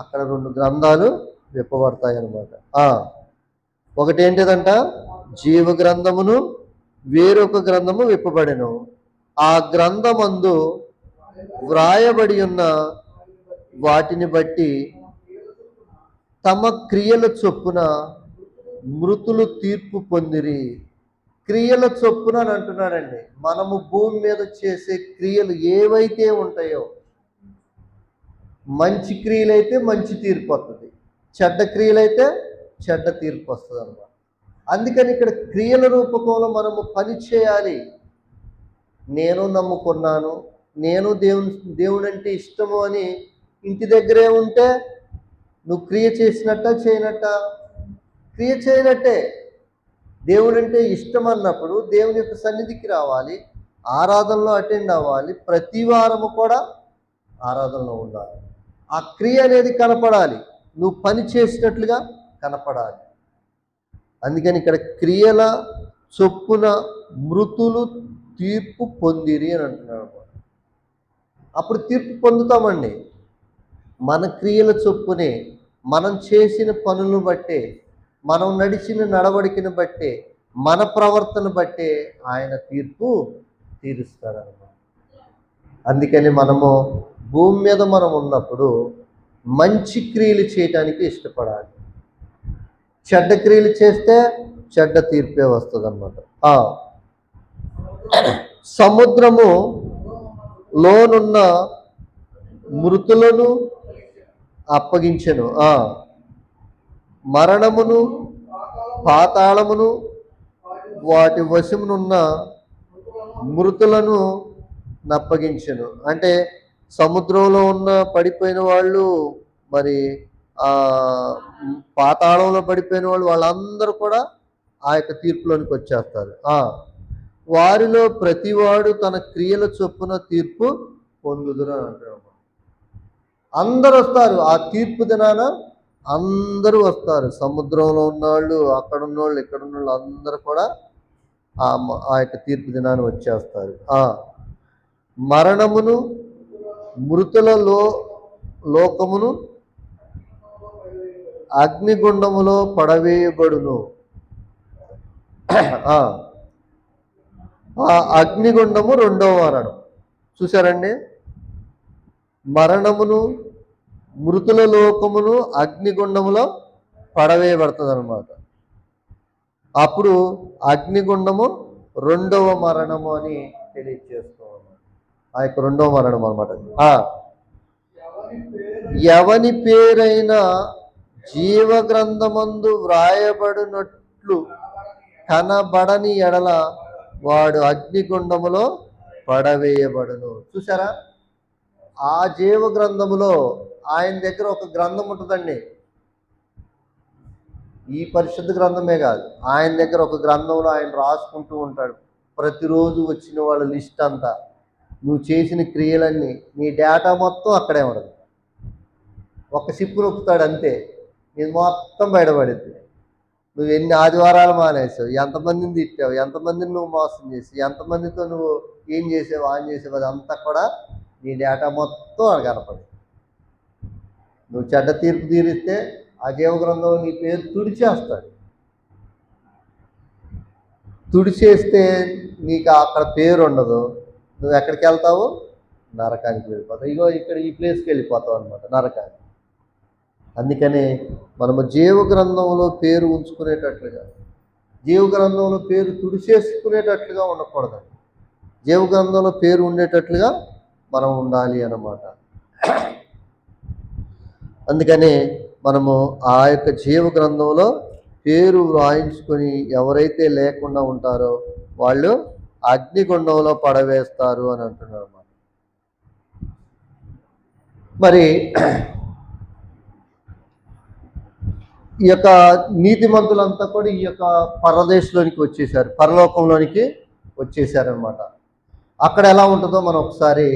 అక్కడ 2 గ్రంథాలు విప్పబడతాయి అన్నమాట. ఒకటి ఏంటిదంట, జీవ గ్రంథమును, వేరొక గ్రంథము విప్పబడెను. ఆ గ్రంథమందు వ్రాయబడి ఉన్న వాటిని బట్టి తమ క్రియల చొప్పున మృతులు తీర్పు పొందిరి. క్రియల చొప్పున అని అంటున్నాడండి. మనము భూమి మీద చేసే క్రియలు ఏవైతే ఉంటాయో, మంచి క్రియలైతే మంచి తీర్పు వస్తుంది, చెడ్డ క్రియలైతే చెడ్డ తీర్పు వస్తుంది అన్నమాట. అందుకని ఇక్కడ క్రియల రూపకంలో మనము పని చేయాలి. నేను నమ్ముకున్నాను, నేను దేవుడంటే ఇష్టము అని ఇంటి దగ్గరే ఉంటే నువ్వు క్రియ చేసినట్ట చేయనట్ట? క్రియ చేయనట్టే. దేవుడంటే ఇష్టం అన్నప్పుడు దేవుని యొక్క సన్నిధికి రావాలి, ఆరాధనలో అటెండ్ అవ్వాలి, ప్రతి వారము కూడా ఆరాధనలో ఉండాలి. ఆ క్రియ అనేది కనపడాలి, నువ్వు పని చేసినట్లుగా కనపడాలి. అందుకని ఇక్కడ క్రియల చొప్పున మృతులు తీర్పు పొందిరి అని అంటున్నాడు. అప్పుడు తీర్పు పొందుతామండి. మన క్రియల చొప్పునే, మనం చేసిన పనులను బట్టే, మనం నడిచిన నడవడికను బట్టే, మన ప్రవర్తన బట్టే ఆయన తీర్పు తీరుస్తాడన్నమాట. అందుకని మనము భూమి మీద మనం ఉన్నప్పుడు మంచి క్రియలు చేయటానికి ఇష్టపడాలి. చెడ్డ క్రియలు చేస్తే చెడ్డ తీర్పే వస్తుంది అన్నమాట. సముద్రము లోనున్న మృతులను అప్పగించెను. మరణమును, పాతాళమును, వాటి వశమునున్న మృతులను నప్పగించెను. అంటే సముద్రంలో ఉన్న పడిపోయిన వాళ్ళు, మరి పాతాళంలో పడిపోయిన వాళ్ళు, వాళ్ళందరూ కూడా ఆ యొక్క తీర్పులోనికి వచ్చేస్తారు. వారిలో ప్రతివాడు తన క్రియల చొప్పున తీర్పు పొందుదురు అని అంటారు. అందరూ వస్తారు ఆ తీర్పు దినాన, అందరూ వస్తారు. సముద్రంలో ఉన్నవాళ్ళు, అక్కడ ఉన్నవాళ్ళు, ఇక్కడ ఉన్నవాళ్ళు అందరూ కూడా ఆ యొక్క తీర్పు దినాన్ని వచ్చేస్తారు. మరణమును, మృతుల లోకమును అగ్నిగుండములో పడవేయబడును. ఆ అగ్నిగుండము 2వ మరణం. చూసారండి, మరణమును, మృతుల లోకమును అగ్నిగుండములో పడవేయబడుతుంది అనమాట. అప్పుడు అగ్నిగుండము 2వ మరణము అని తెలియజేస్తాం. ఆ యొక్క 2వ మరణం అనమాట. ఎవని పేరైనా జీవ గ్రంథమందు వ్రాయబడినట్లు కనబడని ఎడల వాడు అగ్నిగుండములో పడవేయబడును. చూసారా, ఆ జీవ గ్రంథములో ఆయన దగ్గర ఒక గ్రంథం ఉంటుందండి. ఈ పరిశుద్ధ గ్రంథమే కాదు, ఆయన దగ్గర ఒక గ్రంథంలో ఆయన రాసుకుంటూ ఉంటాడు. ప్రతిరోజు వచ్చిన వాళ్ళ లిస్ట్ అంతా, నువ్వు చేసిన క్రియలన్నీ, నీ డేటా మొత్తం అక్కడే ఉండదు. ఒక సిప్పు నొక్కుతాడు అంతే, ఇది మొత్తం బయటపడింది. నువ్వు ఎన్ని ఆదివారాలు మానేసావు, ఎంతమందిని తిట్టావు, ఎంతమందిని నువ్వు మోసం చేసి, ఎంతమందితో నువ్వు ఏం చేసావు, ఆన్ చేసావు, అదంతా కూడా నీ డేటా మొత్తం అక్కడ కనపడు. నువ్వు చెడ్డ తీర్పు తీరిస్తే ఆ జీవ గ్రంథంలో నీ పేరు తుడిచేస్తాడు. తుడిచేస్తే నీకు అక్కడ పేరు ఉండదు. నువ్వు ఎక్కడికి వెళ్తావు? నరకానికి వెళ్ళిపోతావు. ఇగో ఇక్కడ ఈ ప్లేస్కి వెళ్ళిపోతావు అనమాట, నరకానికి. అందుకనే మనము జీవ గ్రంథంలో పేరు ఉంచుకునేటట్లుగా, జీవ గ్రంథంలో పేరు తుడిచేసుకునేటట్లుగా ఉండకూడదు. జీవ గ్రంథంలో పేరు ఉండేటట్లుగా మనం ఉండాలి అన్నమాట. అందుకనే మనము ఆ యొక్క జీవ గ్రంథంలో పేరు వ్రాయించుకొని ఎవరైతే లేకుండా ఉంటారో వాళ్ళు అగ్నిగుండంలో పడవేస్తారు అని అంటున్నారు అన్నమాట. మరి ఈ యొక్క నీతిమంతులంతా కూడా ఈ యొక్క పరదేశంలోనికి వచ్చేసారు, పరలోకంలోనికి వచ్చేసారనమాట. అక్కడ ఎలా ఉంటుందో మనం ఒకసారి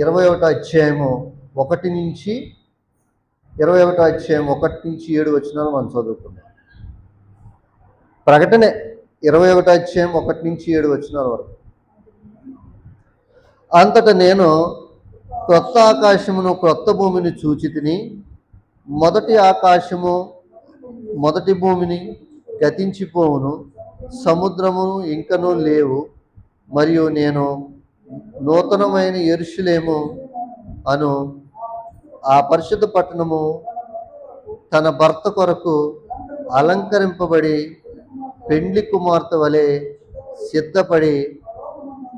21వ అధ్యాయము 1 నుంచి 7 వచనాలు మనం చదువుకుందాం. ప్రకటనే 21వ అధ్యాయం 1-7 వరకు. అంతటా నేను క్రొత్త ఆకాశమును క్రొత్త భూమిని చూచితిని. మొదటి ఆకాశము మొదటి భూమిని గతించిపోవును, సముద్రమును ఇంకనూ లేవు. మరియు నేను నూతనమైన యెరూషలేము అను ఆ పరిశుద్ధ పట్టణము తన భర్త కొరకు అలంకరింపబడి పెండ్లి కుమార్తె వలె సిద్ధపడి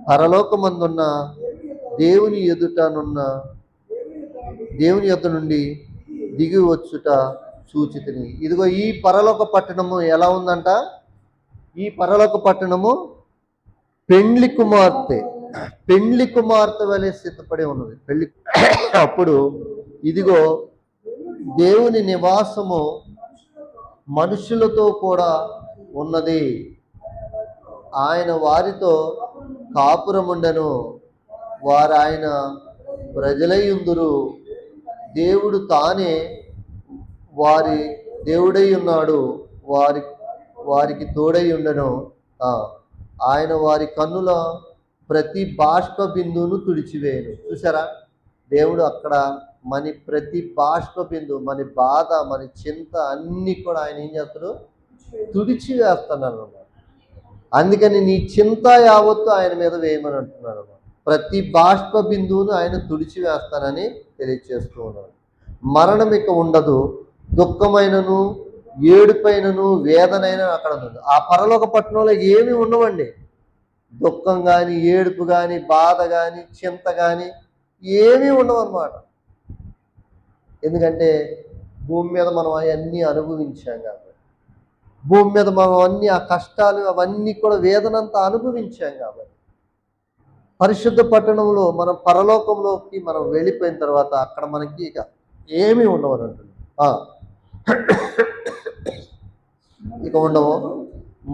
పరలోకమందున్న దేవుని యొద్ద నుండి దిగి వచ్చుట చూచితిని. ఇదిగో ఈ పరలోక పట్టణము ఎలా ఉందంట? ఈ పరలోక పట్టణము పెండ్లి కుమార్తె వలె సిద్ధపడి ఉన్నది. అప్పుడు ఇదిగో దేవుని నివాసము మనుషులతో కూడా ఉన్నది. ఆయన వారితో కాపురముండెను, వారు ఆయన ప్రజలై ఉందురు. దేవుడు తానే వారి దేవుడై ఉన్నాడు, వారికి తోడై ఉండెను. ఆయన వారి కన్నుల ప్రతి బాష్ప బిందువును తుడిచివేయను. చూసారా, దేవుడు అక్కడ మన ప్రతి బాష్ప బిందువు, మన బాధ, మన చింత అన్నీ కూడా ఆయన ఏం చేస్తాడు? తుడిచివేస్తున్నాను. అందుకని నీ చింత యావత్తు ఆయన మీద వేయమని అంటున్నాడు. ప్రతి బాష్ప బిందువును ఆయన తుడిచివేస్తానని తెలియజేస్తూ ఉన్నాడు. మరణం ఇక ఉండదు, దుఃఖమైనను ఏడుపైనను వేదనైనా అక్కడ ఉంది. ఆ పరలోక పట్టణంలో ఏమీ ఉండవండి. దుఃఖం కానీ, ఏడుపు కానీ, బాధ కానీ, చింత కానీ ఏమీ ఉండవు అన్నమాట. ఎందుకంటే భూమి మీద మనం అవన్నీ అనుభవించాం కాబట్టి, భూమి మీద మనం అన్ని ఆ కష్టాలు అవన్నీ కూడా వేదనంతా అనుభవించాం కాబట్టి, పరిశుద్ధ పట్టణంలో మనం పరలోకంలోకి మనం వెళ్ళిపోయిన తర్వాత అక్కడ మనకి ఇక ఏమీ ఉండవని అంటుంది. ఇక ఉండవు.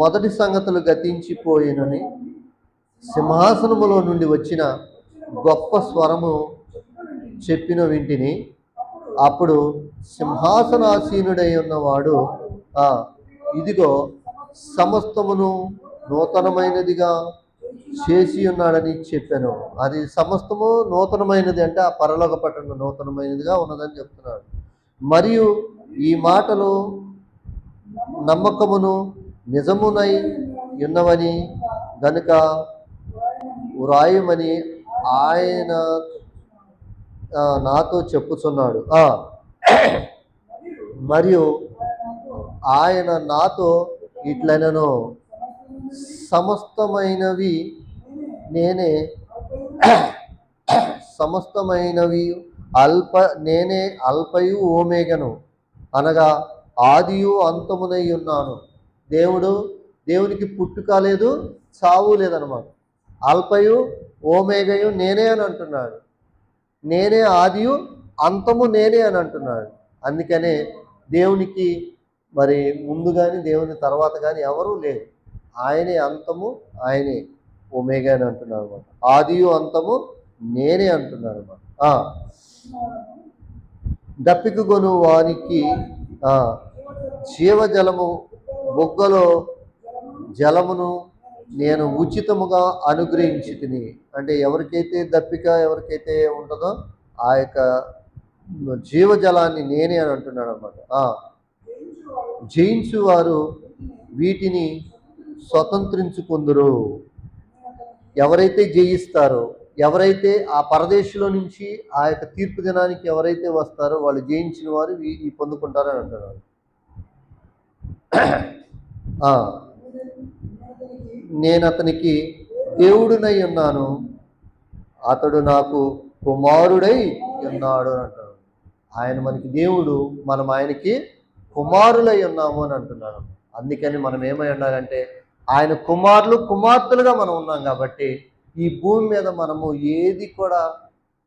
మొదటి సంగతులు గతించిపోయినని సింహాసనములో నుండి వచ్చిన గొప్ప స్వరము చెప్పిన వింటిని. అప్పుడు సింహాసనాసీనుడై ఉన్నవాడు ఇదిగో సమస్తమును నూతనమైనదిగా చేసి ఉన్నాడని చెప్పాను. అది సమస్తము నూతనమైనది అంటే ఆ పరలోక పట్టణం నూతనమైనదిగా ఉన్నదని చెప్తున్నాడు. మరియు ఈ మాటలు నమ్మకమును నిజమునై ఉన్నవని గనుక వ్రాయమని ఆయన నాతో చెప్పుచున్నాడు. మరియు ఆయన నాతో ఇట్లనను, సమస్తమైనవి నేనే అల్పయు ఓమేగను, అనగా ఆదియు అంతమునై ఉన్నాను. దేవునికి పుట్టుక లేదు, చావు లేదనమాట. అల్పయు ఓమేగయు నేనే అని అంటున్నాడు. నేనే ఆదియు అంతము నేనే అని అంటున్నాడు. అందుకనే దేవునికి మరి ముందు కానీ దేవుని తర్వాత కానీ ఎవరూ లేరు. ఆయనే అంతము, ఆయనే ఓమేగా అని అంటున్నాడు అనమాట. ఆదియు అంతము నేనే అంటున్నాడు అనమాట. దప్పికగొను వానికి జీవజలము బొగ్గలో జలమును నేను ఉచితముగా అనుగ్రహించి తిని. అంటే ఎవరికైతే దప్పిక ఎవరికైతే ఉంటుందో ఆ యొక్క జీవజలాన్ని నేనే అని అంటున్నాడు అనమాట. జయించు వారు వీటిని స్వతంత్రించుకుందరు. ఎవరైతే జయిస్తారో, ఎవరైతే ఆ పరదేశంలో నుంచి ఆ యొక్క తీర్పు దినానికి ఎవరైతే వస్తారో వాళ్ళు జయించిన వారు ఈ పొందుకుంటారని అంటున్నారు. నేను అతనికి దేవుడునై ఉన్నాను, అతడు నాకు కుమారుడై ఉన్నాడు అని అంటున్నాడు. ఆయన మనకి దేవుడు, మనం ఆయనకి కుమారులై ఉన్నాము అని అంటున్నాడు. అందుకని మనం ఏమై ఉండాలంటే ఆయన కుమారులు కుమార్తెలుగా మనం ఉన్నాం కాబట్టి ఈ భూమి మీద మనము ఏది కూడా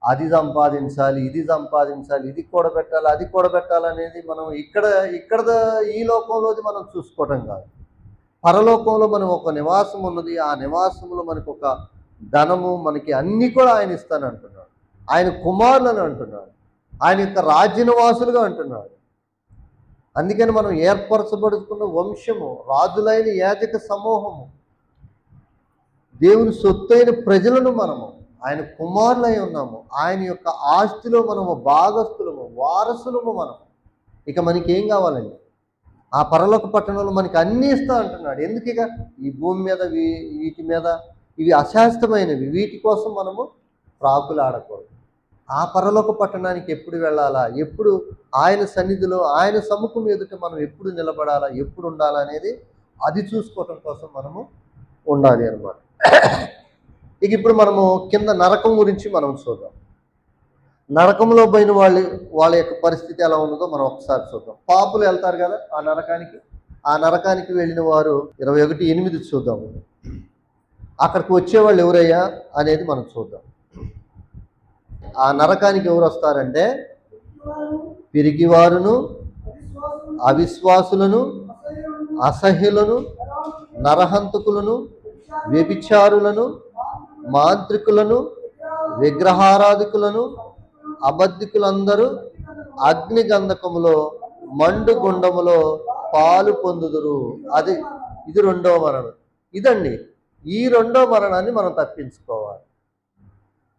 అది సంపాదించాలి, ఇది సంపాదించాలి, ఇది కూడబెట్టాలి, అది కూడబెట్టాలి అనేది మనం ఇక్కడ ఈ లోకంలోది మనం చూసుకోవటం కాదు. పరలోకంలో మనం ఒక నివాసం ఉన్నది. ఆ నివాసంలో మనకు ఒక ధనము, మనకి అన్నీ కూడా ఆయన ఇస్తానంటున్నాడు. ఆయన కుమారులను అంటున్నాడు. ఆయన యొక్క రాజ్య నివాసులుగా అంటున్నాడు. అందుకని మనం ఏర్పరచబడుతున్న వంశము, రాజులైన యాజక సమూహము, దేవుని సొత్తైన ప్రజలను మనము, ఆయన కుమారులై ఉన్నాము. ఆయన యొక్క ఆస్తిలో మనము భాగస్థులము, వారసులము మనము. ఇక మనకి ఏం కావాలండి? ఆ పరలోక పట్టణంలో మనకి అన్నీ ఇస్తా అంటున్నాడు. ఎందుకు ఇక ఈ భూమి మీద వీటి మీద ఇవి అశాస్త్రమైనవి, వీటి కోసం మనము ప్రాకులాడకూడదు. ఆ పరలోక పట్టణానికి ఎప్పుడు వెళ్ళాలా, ఎప్పుడు ఆయన సన్నిధిలో ఆయన సముఖం ఎదుట మనం ఎప్పుడు నిలబడాలా, ఎప్పుడు ఉండాలా అనేది అది చూసుకోవటం కోసం మనము ఉండాలి అన్నమాట. ఇక ఇప్పుడు మనము కింద నరకం గురించి మనం చూద్దాం. నరకంలో పోయిన వాళ్ళ యొక్క పరిస్థితి ఎలా ఉన్నదో మనం ఒకసారి చూద్దాం. పాపులు వెళ్తారు కదా ఆ నరకానికి వెళ్ళిన వారు 21:8 చూద్దాము. అక్కడికి వచ్చేవాళ్ళు ఎవరయ్యా అనేది మనం చూద్దాం. ఆ నరకానికి ఎవరు వస్తారంటే పిరికివారును, అవిశ్వాసులను, అసహ్యులను, నరహంతకులను, వ్యభిచారులను, మాంత్రికులను, విగ్రహారాధికులను, అబద్ధికులందరూ అగ్ని గంధకములో మండు గుండములో పాలు పొందుదురు. ఇది రెండో మరణం. ఇదండి, ఈ రెండో మరణాన్ని మనం తప్పించుకోవాలి.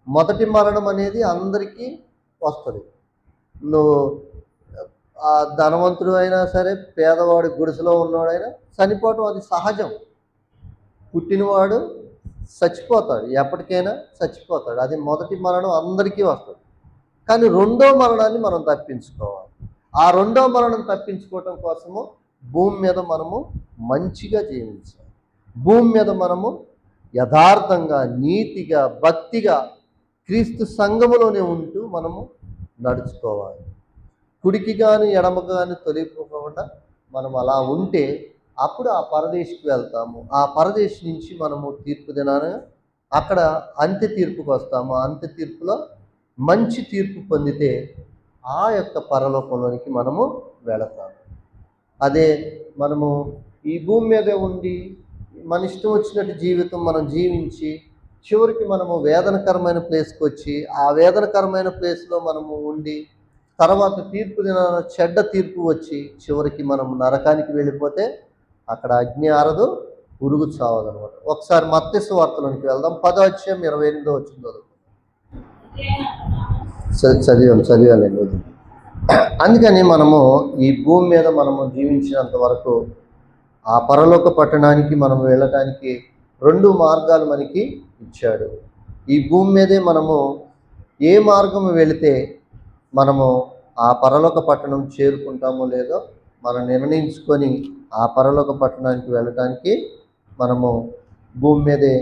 మొదటి మరణం అనేది అందరికీ వస్తుంది. నువ్వు ఆ ధనవంతుడు అయినా సరే, పేదవాడి గుడిసెలో ఉన్నవాడైనా చనిపోవటం అది సహజం. పుట్టినవాడు చచ్చిపోతాడు, ఎప్పటికైనా చచ్చిపోతాడు. అది మొదటి మరణం అందరికీ వస్తుంది. కానీ రెండో మరణాన్ని మనం తప్పించుకోవాలి. ఆ రెండో మరణం తప్పించుకోవటం కోసము భూమి మీద మనము మంచిగా జీవించాలి. భూమి మీద మనము యథార్థంగా, నీతిగా, భక్తిగా క్రీస్తు సంఘములోనే ఉంటూ మనము నడుచుకోవాలి. కుడికి కానీ ఎడమకు కానీ తొలగిపోకుండా మనం అలా ఉంటే అప్పుడు ఆ పరదేశికి వెళ్తాము. ఆ పరదేశి నుంచి మనము తీర్పు దినాన అక్కడ అంత్య తీర్పుకు వస్తాము. అంత్య తీర్పులో మంచి తీర్పు పొందితే ఆ యొక్క పరలోకంలోనికి మనము వెళతాము. అదే మనము ఈ భూమి మీదే ఉండి మన ఇష్టం వచ్చినట్టు జీవితం మనం జీవించి చివరికి మనము వేదనకరమైన ప్లేస్కి వచ్చి ఆ వేదనకరమైన ప్లేస్లో మనము ఉండి తర్వాత తీర్పు దినాన చెడ్డ తీర్పు వచ్చి చివరికి మనం నరకానికి వెళ్ళిపోతే అక్కడ అగ్ని ఆరదు, పురుగు చావదనమాట. ఒకసారి మత్తయి సువార్తలోనికి వెళ్దాం. 10:28 వచ్చిందో చదివాలండి. అందుకని మనము ఈ భూమి మీద మనము జీవించినంత వరకు ఆ పరలోక పట్టణానికి మనం వెళ్ళటానికి 2 మార్గాలు మనకి ఇచ్చాడు. ఈ భూమి మీదే మనము ఏ మార్గం వెళితే మనము ఆ పరలోక పట్టణం చేరుకుంటామో లేదో మనం నిర్ణయించుకొని ఆ పరలోక పట్టణానికి వెళ్ళటానికి మనము భూమి మీదే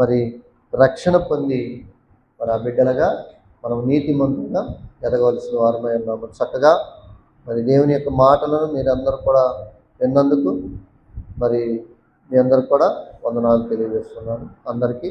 మరి రక్షణ పొంది మరి ఆ బిడ్డలుగా మనం నీతిమంతులుగా ఎదగవలసిన వారమై ఉన్నాము. చక్కగా మరి దేవుని యొక్క మాటలను మీరందరూ కూడా విన్నందుకు మరి మీ అందరికి కూడా వందనాలు తెలియజేస్తున్నాను. అందరికీ